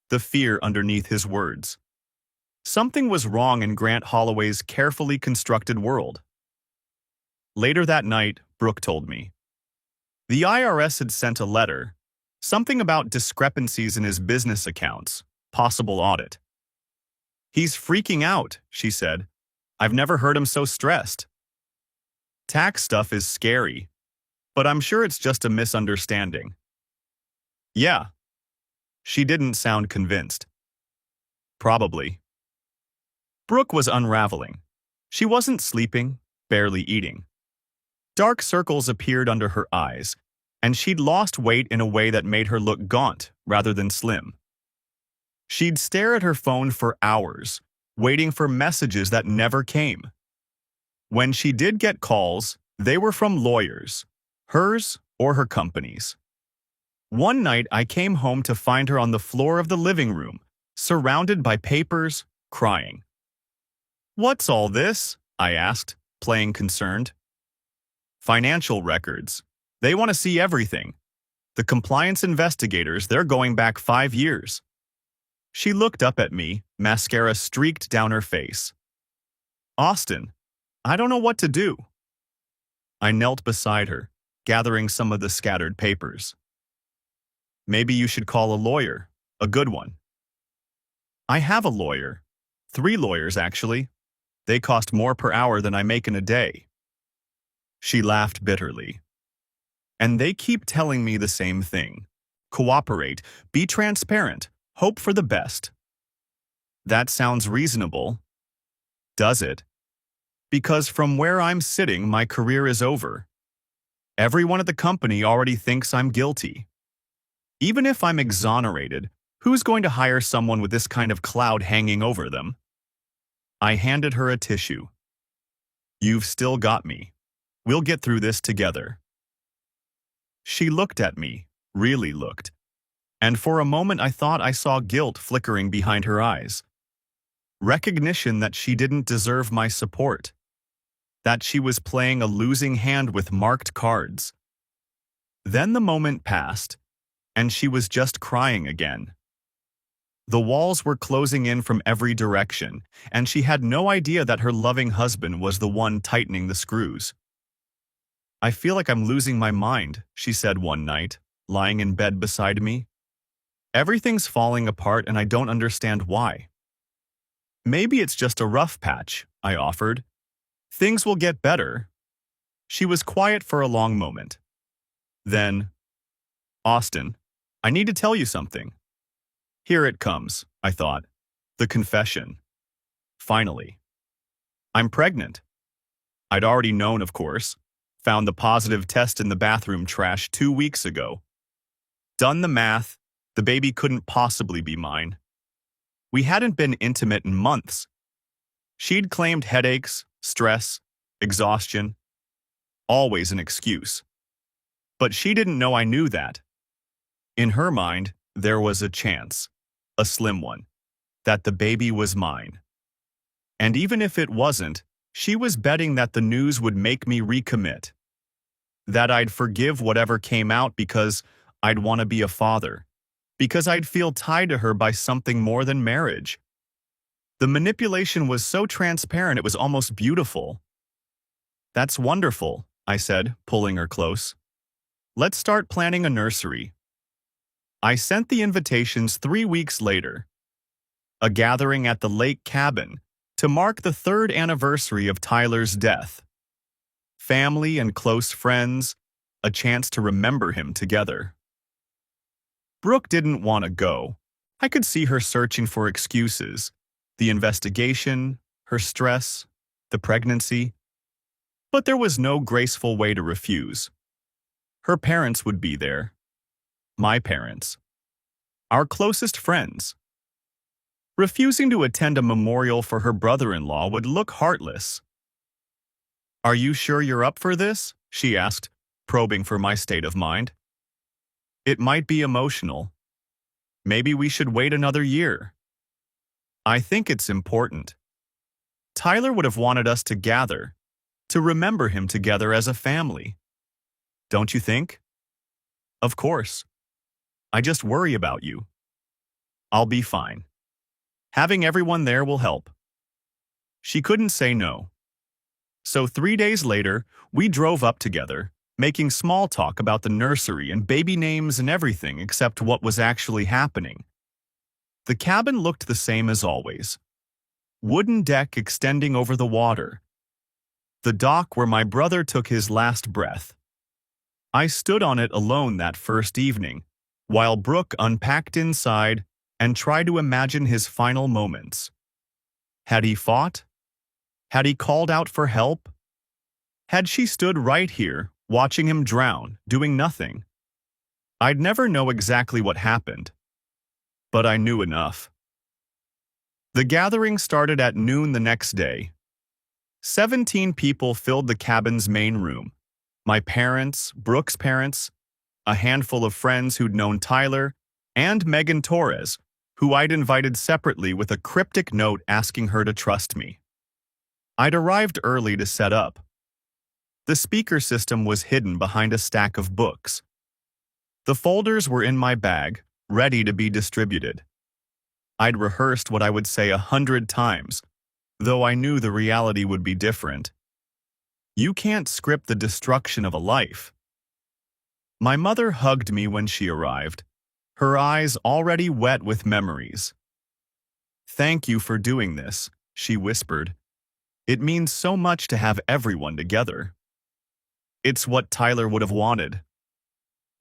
the fear underneath his words. Something was wrong in Grant Holloway's carefully constructed world. Later that night, Brooke told me. The IRS had sent a letter, something about discrepancies in his business accounts, possible audit. "He's freaking out," she said. "I've never heard him so stressed." Tax stuff is scary, but I'm sure it's just a misunderstanding. "Yeah." She didn't sound convinced. "Probably." Brooke was unraveling. She wasn't sleeping, barely eating. Dark circles appeared under her eyes, and she'd lost weight in a way that made her look gaunt rather than slim. She'd stare at her phone for hours, waiting for messages that never came. When she did get calls, they were from lawyers, hers or her company's. One night, I came home to find her on the floor of the living room, surrounded by papers, crying. "What's all this?" I asked, playing concerned. "Financial records. They want to see everything. The compliance investigators, they're going back 5 years." She looked up at me, mascara streaked down her face. "Austin, I don't know what to do." I knelt beside her, gathering some of the scattered papers. "Maybe you should call a lawyer, a good one." "I have a lawyer. 3 lawyers, actually. They cost more per hour than I make in a day." She laughed bitterly. "And they keep telling me the same thing. Cooperate, be transparent, hope for the best." That sounds reasonable. Does it? Because from where I'm sitting, my career is over. Everyone at the company already thinks I'm guilty. Even if I'm exonerated, who's going to hire someone with this kind of cloud hanging over them? I handed her a tissue. You've still got me. We'll get through this together. She looked at me, really looked, and for a moment I thought I saw guilt flickering behind her eyes. Recognition that she didn't deserve my support. That she was playing a losing hand with marked cards. Then the moment passed, and she was just crying again. The walls were closing in from every direction, and she had no idea that her loving husband was the one tightening the screws. I feel like I'm losing my mind, she said one night, lying in bed beside me. Everything's falling apart and I don't understand why. Maybe it's just a rough patch, I offered. Things will get better. She was quiet for a long moment. Then, Austin, I need to tell you something. Here it comes, I thought. The confession. Finally. I'm pregnant. I'd already known, of course. Found the positive test in the bathroom trash 2 weeks ago. Done the math, the baby couldn't possibly be mine. We hadn't been intimate in months. She'd claimed headaches, stress, exhaustion. Always an excuse. But she didn't know I knew that. In her mind, there was a chance, a slim one, that the baby was mine. And even if it wasn't, she was betting that the news would make me recommit. That I'd forgive whatever came out because I'd want to be a father. Because I'd feel tied to her by something more than marriage. The manipulation was so transparent it was almost beautiful. That's wonderful, I said, pulling her close. Let's start planning a nursery. I sent the invitations 3 weeks later. A gathering at the lake cabin to mark the 3rd anniversary of Tyler's death. Family and close friends, a chance to remember him together. Brooke didn't want to go. I could see her searching for excuses. The investigation, her stress, the pregnancy. But there was no graceful way to refuse. Her parents would be there. My parents. Our closest friends. Refusing to attend a memorial for her brother-in-law would look heartless. Are you sure you're up for this? She asked, probing for my state of mind. It might be emotional. Maybe we should wait another year. I think it's important. Tyler would have wanted us to gather, to remember him together as a family. Don't you think? Of course. I just worry about you. I'll be fine. Having everyone there will help. She couldn't say no. So 3 days later, we drove up together, making small talk about the nursery and baby names and everything except what was actually happening. The cabin looked the same as always. Wooden deck extending over the water. The dock where my brother took his last breath. I stood on it alone that first evening, while Brooke unpacked inside and tried to imagine his final moments. Had he fought? Had he called out for help? Had she stood right here, watching him drown, doing nothing? I'd never know exactly what happened, but I knew enough. The gathering started at noon the next day. 17 people filled the cabin's main room. My parents, Brooke's parents, a handful of friends who'd known Tyler, and Megan Torres, who I'd invited separately with a cryptic note asking her to trust me. I'd arrived early to set up. The speaker system was hidden behind a stack of books. The folders were in my bag, ready to be distributed. I'd rehearsed what I would say 100 times, though I knew the reality would be different. You can't script the destruction of a life. My mother hugged me when she arrived, her eyes already wet with memories. Thank you for doing this, she whispered. It means so much to have everyone together. It's what Tyler would have wanted.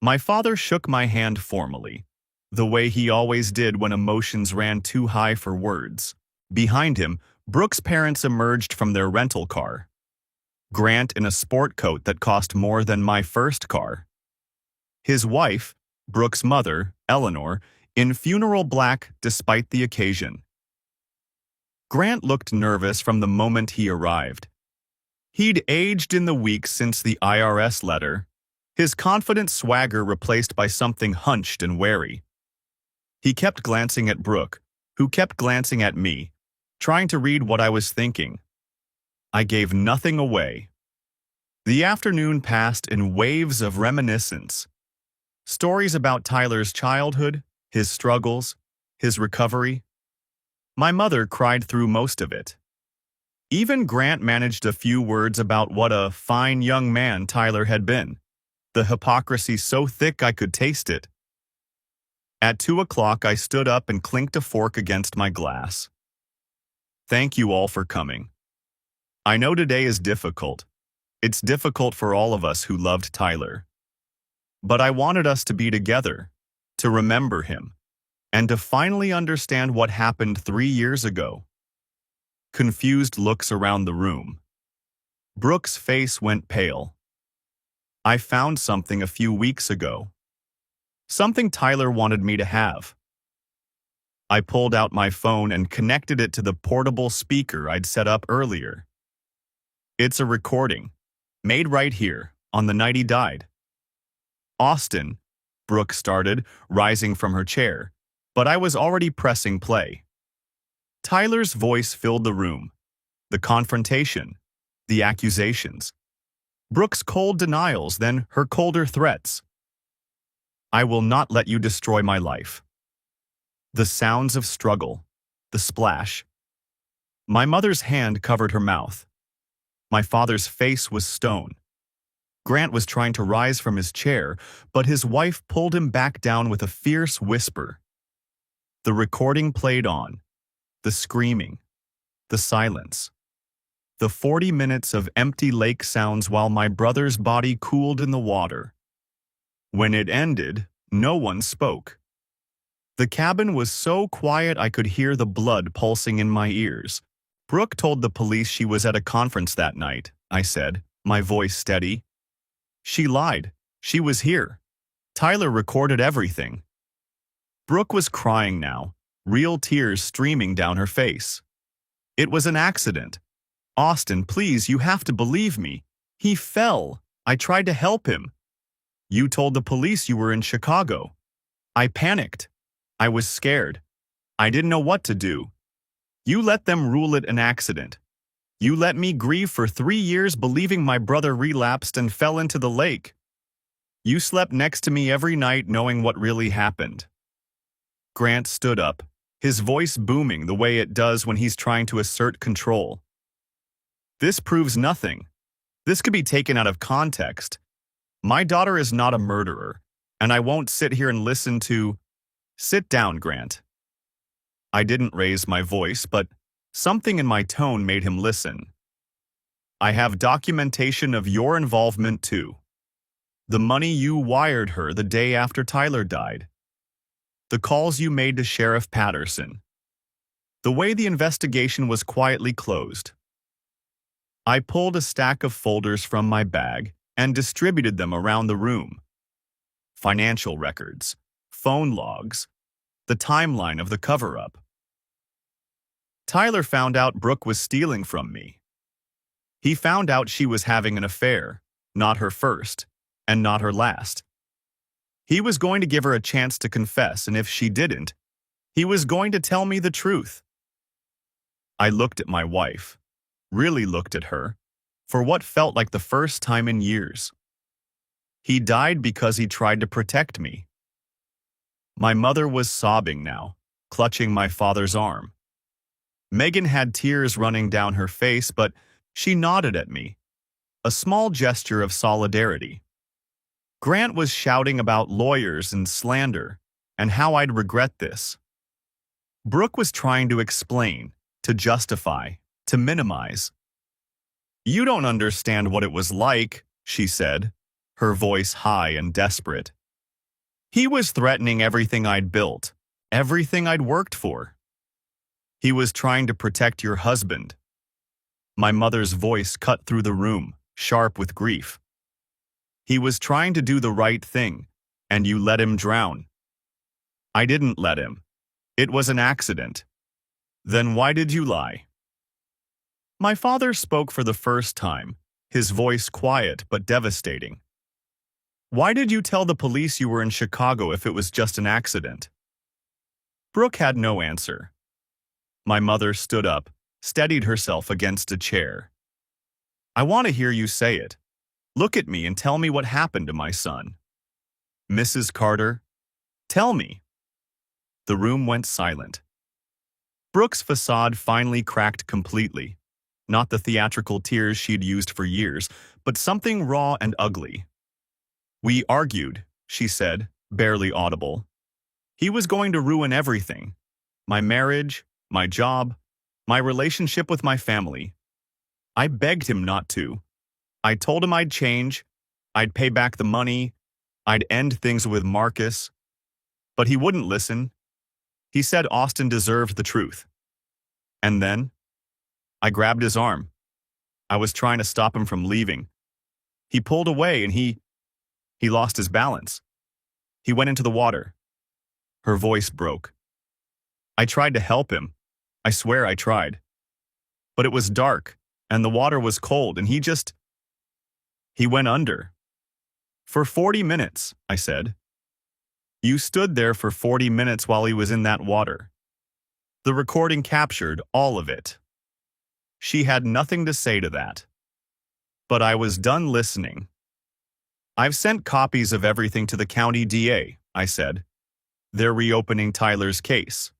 My father shook my hand formally, the way he always did when emotions ran too high for words. Behind him, Brooke's parents emerged from their rental car. Grant in a sport coat that cost more than my first car. His wife, Brooke's mother, Eleanor, in funeral black despite the occasion. Grant looked nervous from the moment he arrived. He'd aged in the weeks since the IRS letter, his confident swagger replaced by something hunched and wary. He kept glancing at Brooke, who kept glancing at me, trying to read what I was thinking. I gave nothing away. The afternoon passed in waves of reminiscence. Stories about Tyler's childhood, his struggles, his recovery. My mother cried through most of it. Even Grant managed a few words about what a fine young man Tyler had been, the hypocrisy so thick I could taste it. At 2 o'clock, I stood up and clinked a fork against my glass. Thank you all for coming. I know today is difficult. It's difficult for all of us who loved Tyler. But I wanted us to be together, to remember him, and to finally understand what happened 3 years ago. Confused looks around the room. Brooke's face went pale. I found something a few weeks ago. Something Tyler wanted me to have. I pulled out my phone and connected it to the portable speaker I'd set up earlier. It's a recording, made right here, on the night he died. Austin, Brooke started, rising from her chair, but I was already pressing play. Tyler's voice filled the room. The confrontation, the accusations. Brooke's cold denials, then her colder threats. I will not let you destroy my life. The sounds of struggle, the splash. My mother's hand covered her mouth. My father's face was stone. Grant was trying to rise from his chair, but his wife pulled him back down with a fierce whisper. The recording played on. The screaming. The silence. The 40 minutes of empty lake sounds while my brother's body cooled in the water. When it ended, no one spoke. The cabin was so quiet I could hear the blood pulsing in my ears. Brooke told the police she was at a conference that night, I said, my voice steady. She lied. She was here. Tyler recorded everything. Brooke was crying now, real tears streaming down her face. It was an accident. Austin, please, you have to believe me. He fell. I tried to help him. You told the police you were in Chicago. I panicked. I was scared. I didn't know what to do. You let them rule it an accident. You let me grieve for 3 years believing my brother relapsed and fell into the lake. You slept next to me every night knowing what really happened. Grant stood up, his voice booming the way it does when he's trying to assert control. This proves nothing. This could be taken out of context. My daughter is not a murderer, and I won't sit here and listen to... Sit down, Grant. I didn't raise my voice, but something in my tone made him listen. I have documentation of your involvement too. The money you wired her the day after Tyler died. The calls you made to Sheriff Patterson. The way the investigation was quietly closed. I pulled a stack of folders from my bag and distributed them around the room. Financial records, phone logs, the timeline of the cover-up. Tyler found out Brooke was stealing from me. He found out she was having an affair, not her first, and not her last. He was going to give her a chance to confess, and if she didn't, he was going to tell me the truth. I looked at my wife, really looked at her, for what felt like the first time in years. He died because he tried to protect me. My mother was sobbing now, clutching my father's arm. Megan had tears running down her face, but she nodded at me, a small gesture of solidarity. Grant was shouting about lawyers and slander, and how I'd regret this. Brooke was trying to explain, to justify, to minimize. You don't understand what it was like, she said, her voice high and desperate. He was threatening everything I'd built, everything I'd worked for. He was trying to protect your husband. My mother's voice cut through the room. sharp with grief. He was trying to do the right thing, and you let him drown. I didn't let him. It was an accident. Then why did you lie? My father spoke for the first time, his voice quiet but devastating. Why did you tell the police you were in Chicago if it was just an accident? Brooke had no answer. My mother stood up, steadied herself against a chair. I want to hear you say it. Look at me and tell me what happened to my son. Mrs. Carter, tell me. The room went silent. Brooke's facade finally cracked completely. Not the theatrical tears she'd used for years, but something raw and ugly. We argued, she said, barely audible. He was going to ruin everything. My marriage, my job, my relationship with my family. I begged him not to. I told him I'd change, I'd pay back the money, I'd end things with Marcus. But he wouldn't listen. He said Austin deserved the truth. And then, I grabbed his arm. I was trying to stop him from leaving. He pulled away and he lost his balance. He went into the water. Her voice broke. I tried to help him. I swear I tried. But it was dark, and the water was cold, and he went under. For 40 minutes, I said. You stood there for 40 minutes while he was in that water. The recording captured all of it. She had nothing to say to that. But I was done listening. I've sent copies of everything to the county DA, I said. They're reopening Tyler's case.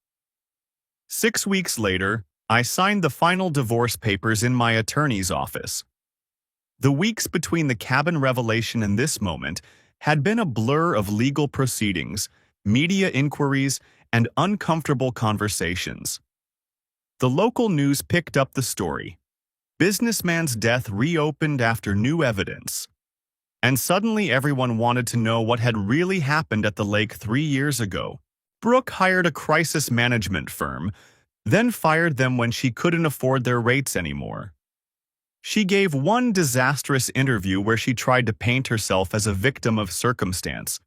6 weeks later, I signed the final divorce papers in my attorney's office. The weeks between the cabin revelation and this moment had been a blur of legal proceedings, media inquiries, and uncomfortable conversations. The local news picked up the story. Businessman's death reopened after new evidence. And suddenly everyone wanted to know what had really happened at the lake 3 years ago. Brooke hired a crisis management firm, then fired them when she couldn't afford their rates anymore. She gave one disastrous interview where she tried to paint herself as a victim of circumstance,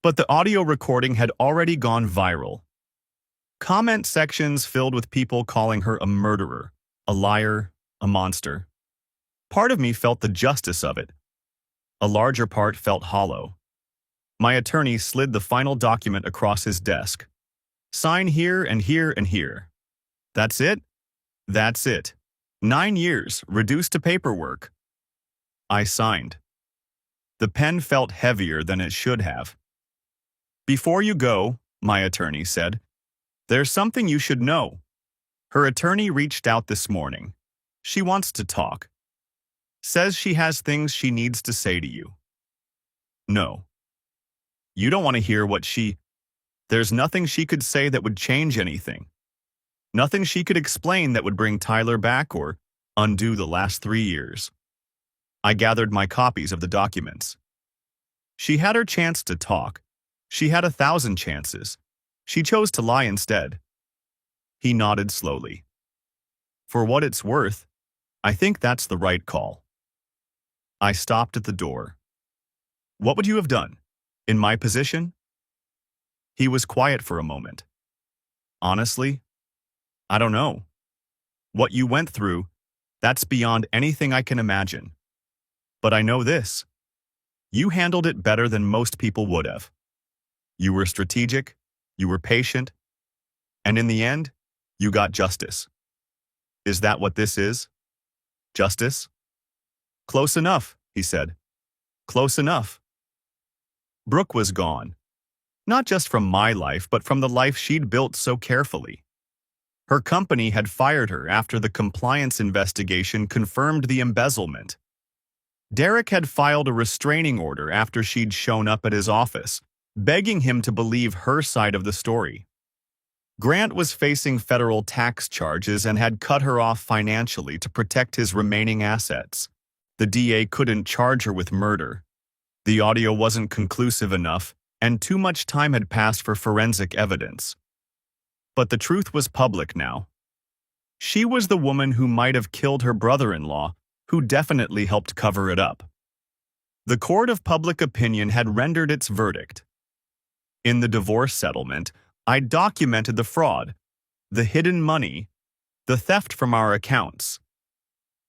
but the audio recording had already gone viral. Comment sections filled with people calling her a murderer, a liar, a monster. Part of me felt the justice of it. A larger part felt hollow. My attorney slid the final document across his desk. Sign here and here and here. That's it? That's it. 9 years, reduced to paperwork. I signed. The pen felt heavier than it should have. Before you go, my attorney said, there's something you should know. Her attorney reached out this morning. She wants to talk. Says she has things she needs to say to you. No. You don't want to hear what There's nothing she could say that would change anything. Nothing she could explain that would bring Tyler back or undo the last 3 years. I gathered my copies of the documents. She had her chance to talk. She had 1,000 chances. She chose to lie instead. He nodded slowly. For what it's worth, I think that's the right call. I stopped at the door. What would you have done? In my position? He was quiet for a moment. Honestly, I don't know. What you went through, that's beyond anything I can imagine. But I know this. You handled it better than most people would have. You were strategic, you were patient, and in the end, you got justice. Is that what this is? Justice? Close enough, he said. Close enough. Brooke was gone. Not just from my life, but from the life she'd built so carefully. Her company had fired her after the compliance investigation confirmed the embezzlement. Derek had filed a restraining order after she'd shown up at his office, begging him to believe her side of the story. Grant was facing federal tax charges and had cut her off financially to protect his remaining assets. The DA couldn't charge her with murder. The audio wasn't conclusive enough, and too much time had passed for forensic evidence. But the truth was public now. She was the woman who might have killed her brother-in-law, who definitely helped cover it up. The court of public opinion had rendered its verdict. In the divorce settlement, I documented the fraud, the hidden money, the theft from our accounts.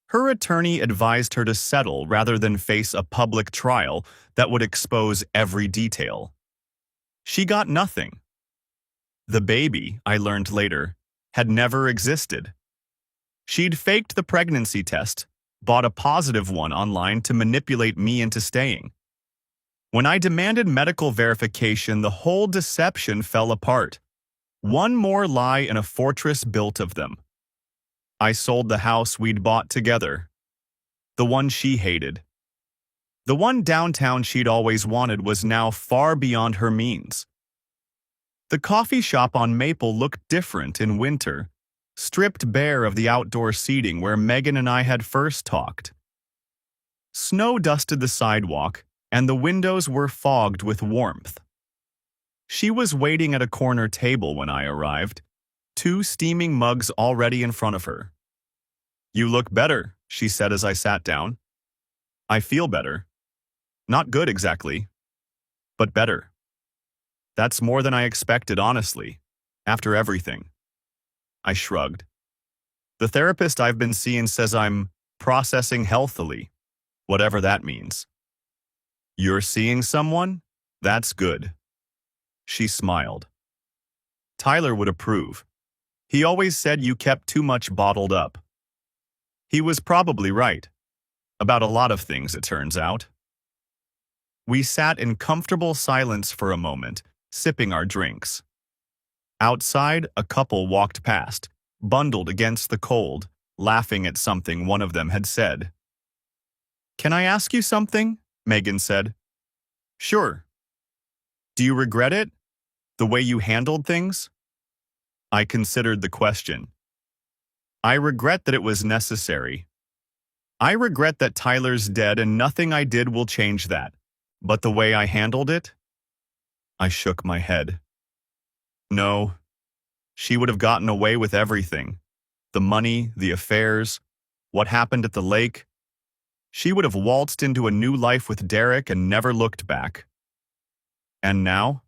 Her attorney advised her to settle rather than face a public trial that would expose every detail. She got nothing. The baby, I learned later, had never existed. She'd faked the pregnancy test, bought a positive one online to manipulate me into staying. When I demanded medical verification, the whole deception fell apart. One more lie in a fortress built of them. I sold the house we'd bought together. The one she hated. The one downtown she'd always wanted was now far beyond her means. The coffee shop on Maple looked different in winter, stripped bare of the outdoor seating where Megan and I had first talked. Snow dusted the sidewalk, and the windows were fogged with warmth. She was waiting at a corner table when I arrived, 2 steaming mugs already in front of her. "You look better," she said as I sat down. "I feel better. Not good exactly, but better." That's more than I expected, honestly, after everything. I shrugged. The therapist I've been seeing says I'm processing healthily, whatever that means. "You're seeing someone? That's good." She smiled. "Tyler would approve. He always said you kept too much bottled up." He was probably right. About a lot of things, it turns out. We sat in comfortable silence for a moment, sipping our drinks. Outside, a couple walked past, bundled against the cold, laughing at something one of them had said. "Can I ask you something?" Megan said. "Sure." "Do you regret it? The way you handled things?" I considered the question. I regret that it was necessary. I regret that Tyler's dead and nothing I did will change that. But the way I handled it? I shook my head. No. She would have gotten away with everything. The money, the affairs, what happened at the lake. She would have waltzed into a new life with Derek and never looked back. And now?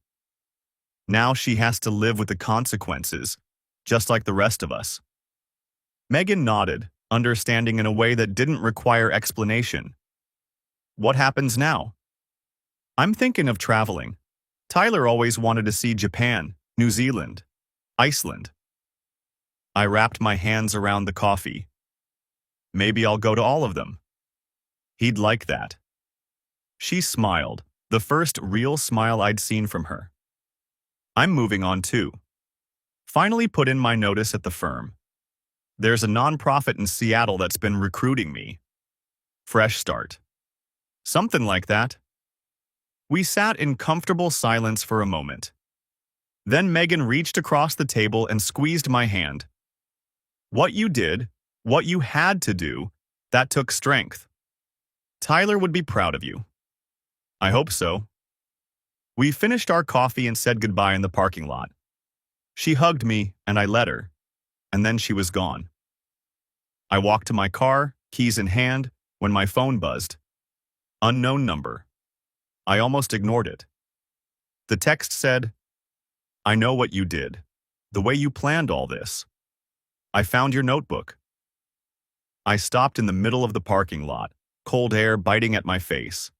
Now she has to live with the consequences, just like the rest of us. Megan nodded, understanding in a way that didn't require explanation. What happens now? I'm thinking of traveling. Tyler always wanted to see Japan, New Zealand, Iceland. I wrapped my hands around the coffee. Maybe I'll go to all of them. He'd like that. She smiled, the first real smile I'd seen from her. I'm moving on too. Finally put in my notice at the firm. There's a nonprofit in Seattle that's been recruiting me. Fresh start. Something like that. We sat in comfortable silence for a moment. Then Megan reached across the table and squeezed my hand. What you did, what you had to do, that took strength. Tyler would be proud of you. I hope so. We finished our coffee and said goodbye in the parking lot. She hugged me and I let her, and then she was gone. I walked to my car, keys in hand, when my phone buzzed. Unknown number. I almost ignored it. The text said, I know what you did, the way you planned all this. I found your notebook. I stopped in the middle of the parking lot, cold air biting at my face.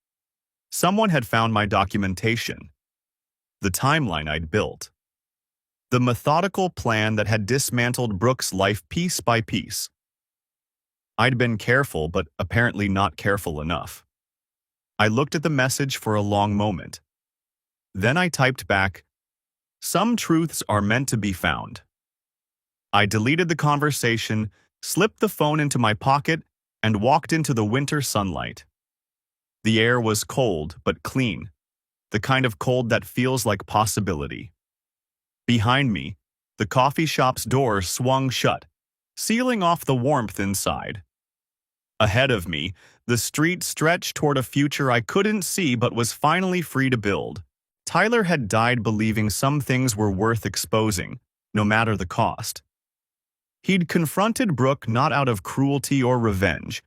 Someone had found my documentation, the timeline I'd built, the methodical plan that had dismantled Brooke's life piece by piece. I'd been careful, but apparently not careful enough. I looked at the message for a long moment. Then I typed back, "Some truths are meant to be found." I deleted the conversation, slipped the phone into my pocket, and walked into the winter sunlight. The air was cold but clean, the kind of cold that feels like possibility. Behind me, the coffee shop's door swung shut, sealing off the warmth inside. Ahead of me, the street stretched toward a future I couldn't see but was finally free to build. Tyler had died believing some things were worth exposing, no matter the cost. He'd confronted Brooke not out of cruelty or revenge,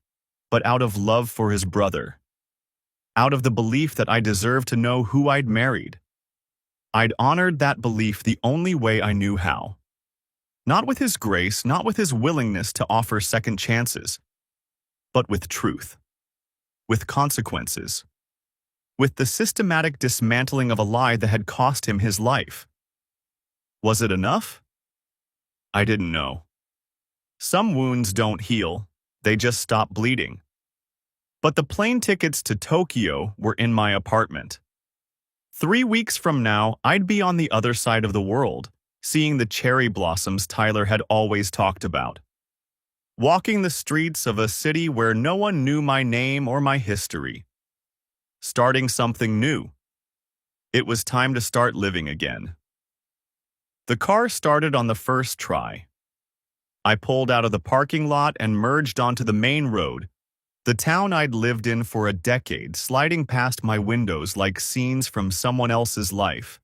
but out of love for his brother. Out of the belief that I deserved to know who I'd married. I'd honored that belief the only way I knew how. Not with his grace, not with his willingness to offer second chances, but with truth. With consequences. With the systematic dismantling of a lie that had cost him his life. Was it enough? I didn't know. Some wounds don't heal, they just stop bleeding. But the plane tickets to Tokyo were in my apartment. 3 weeks from now, I'd be on the other side of the world, seeing the cherry blossoms Tyler had always talked about. Walking the streets of a city where no one knew my name or my history. Starting something new. It was time to start living again. The car started on the first try. I pulled out of the parking lot and merged onto the main road, the town I'd lived in for a decade, sliding past my windows like scenes from someone else's life.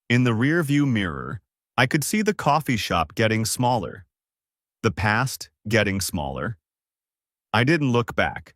In the rearview mirror, I could see the coffee shop getting smaller. The past getting smaller. I didn't look back.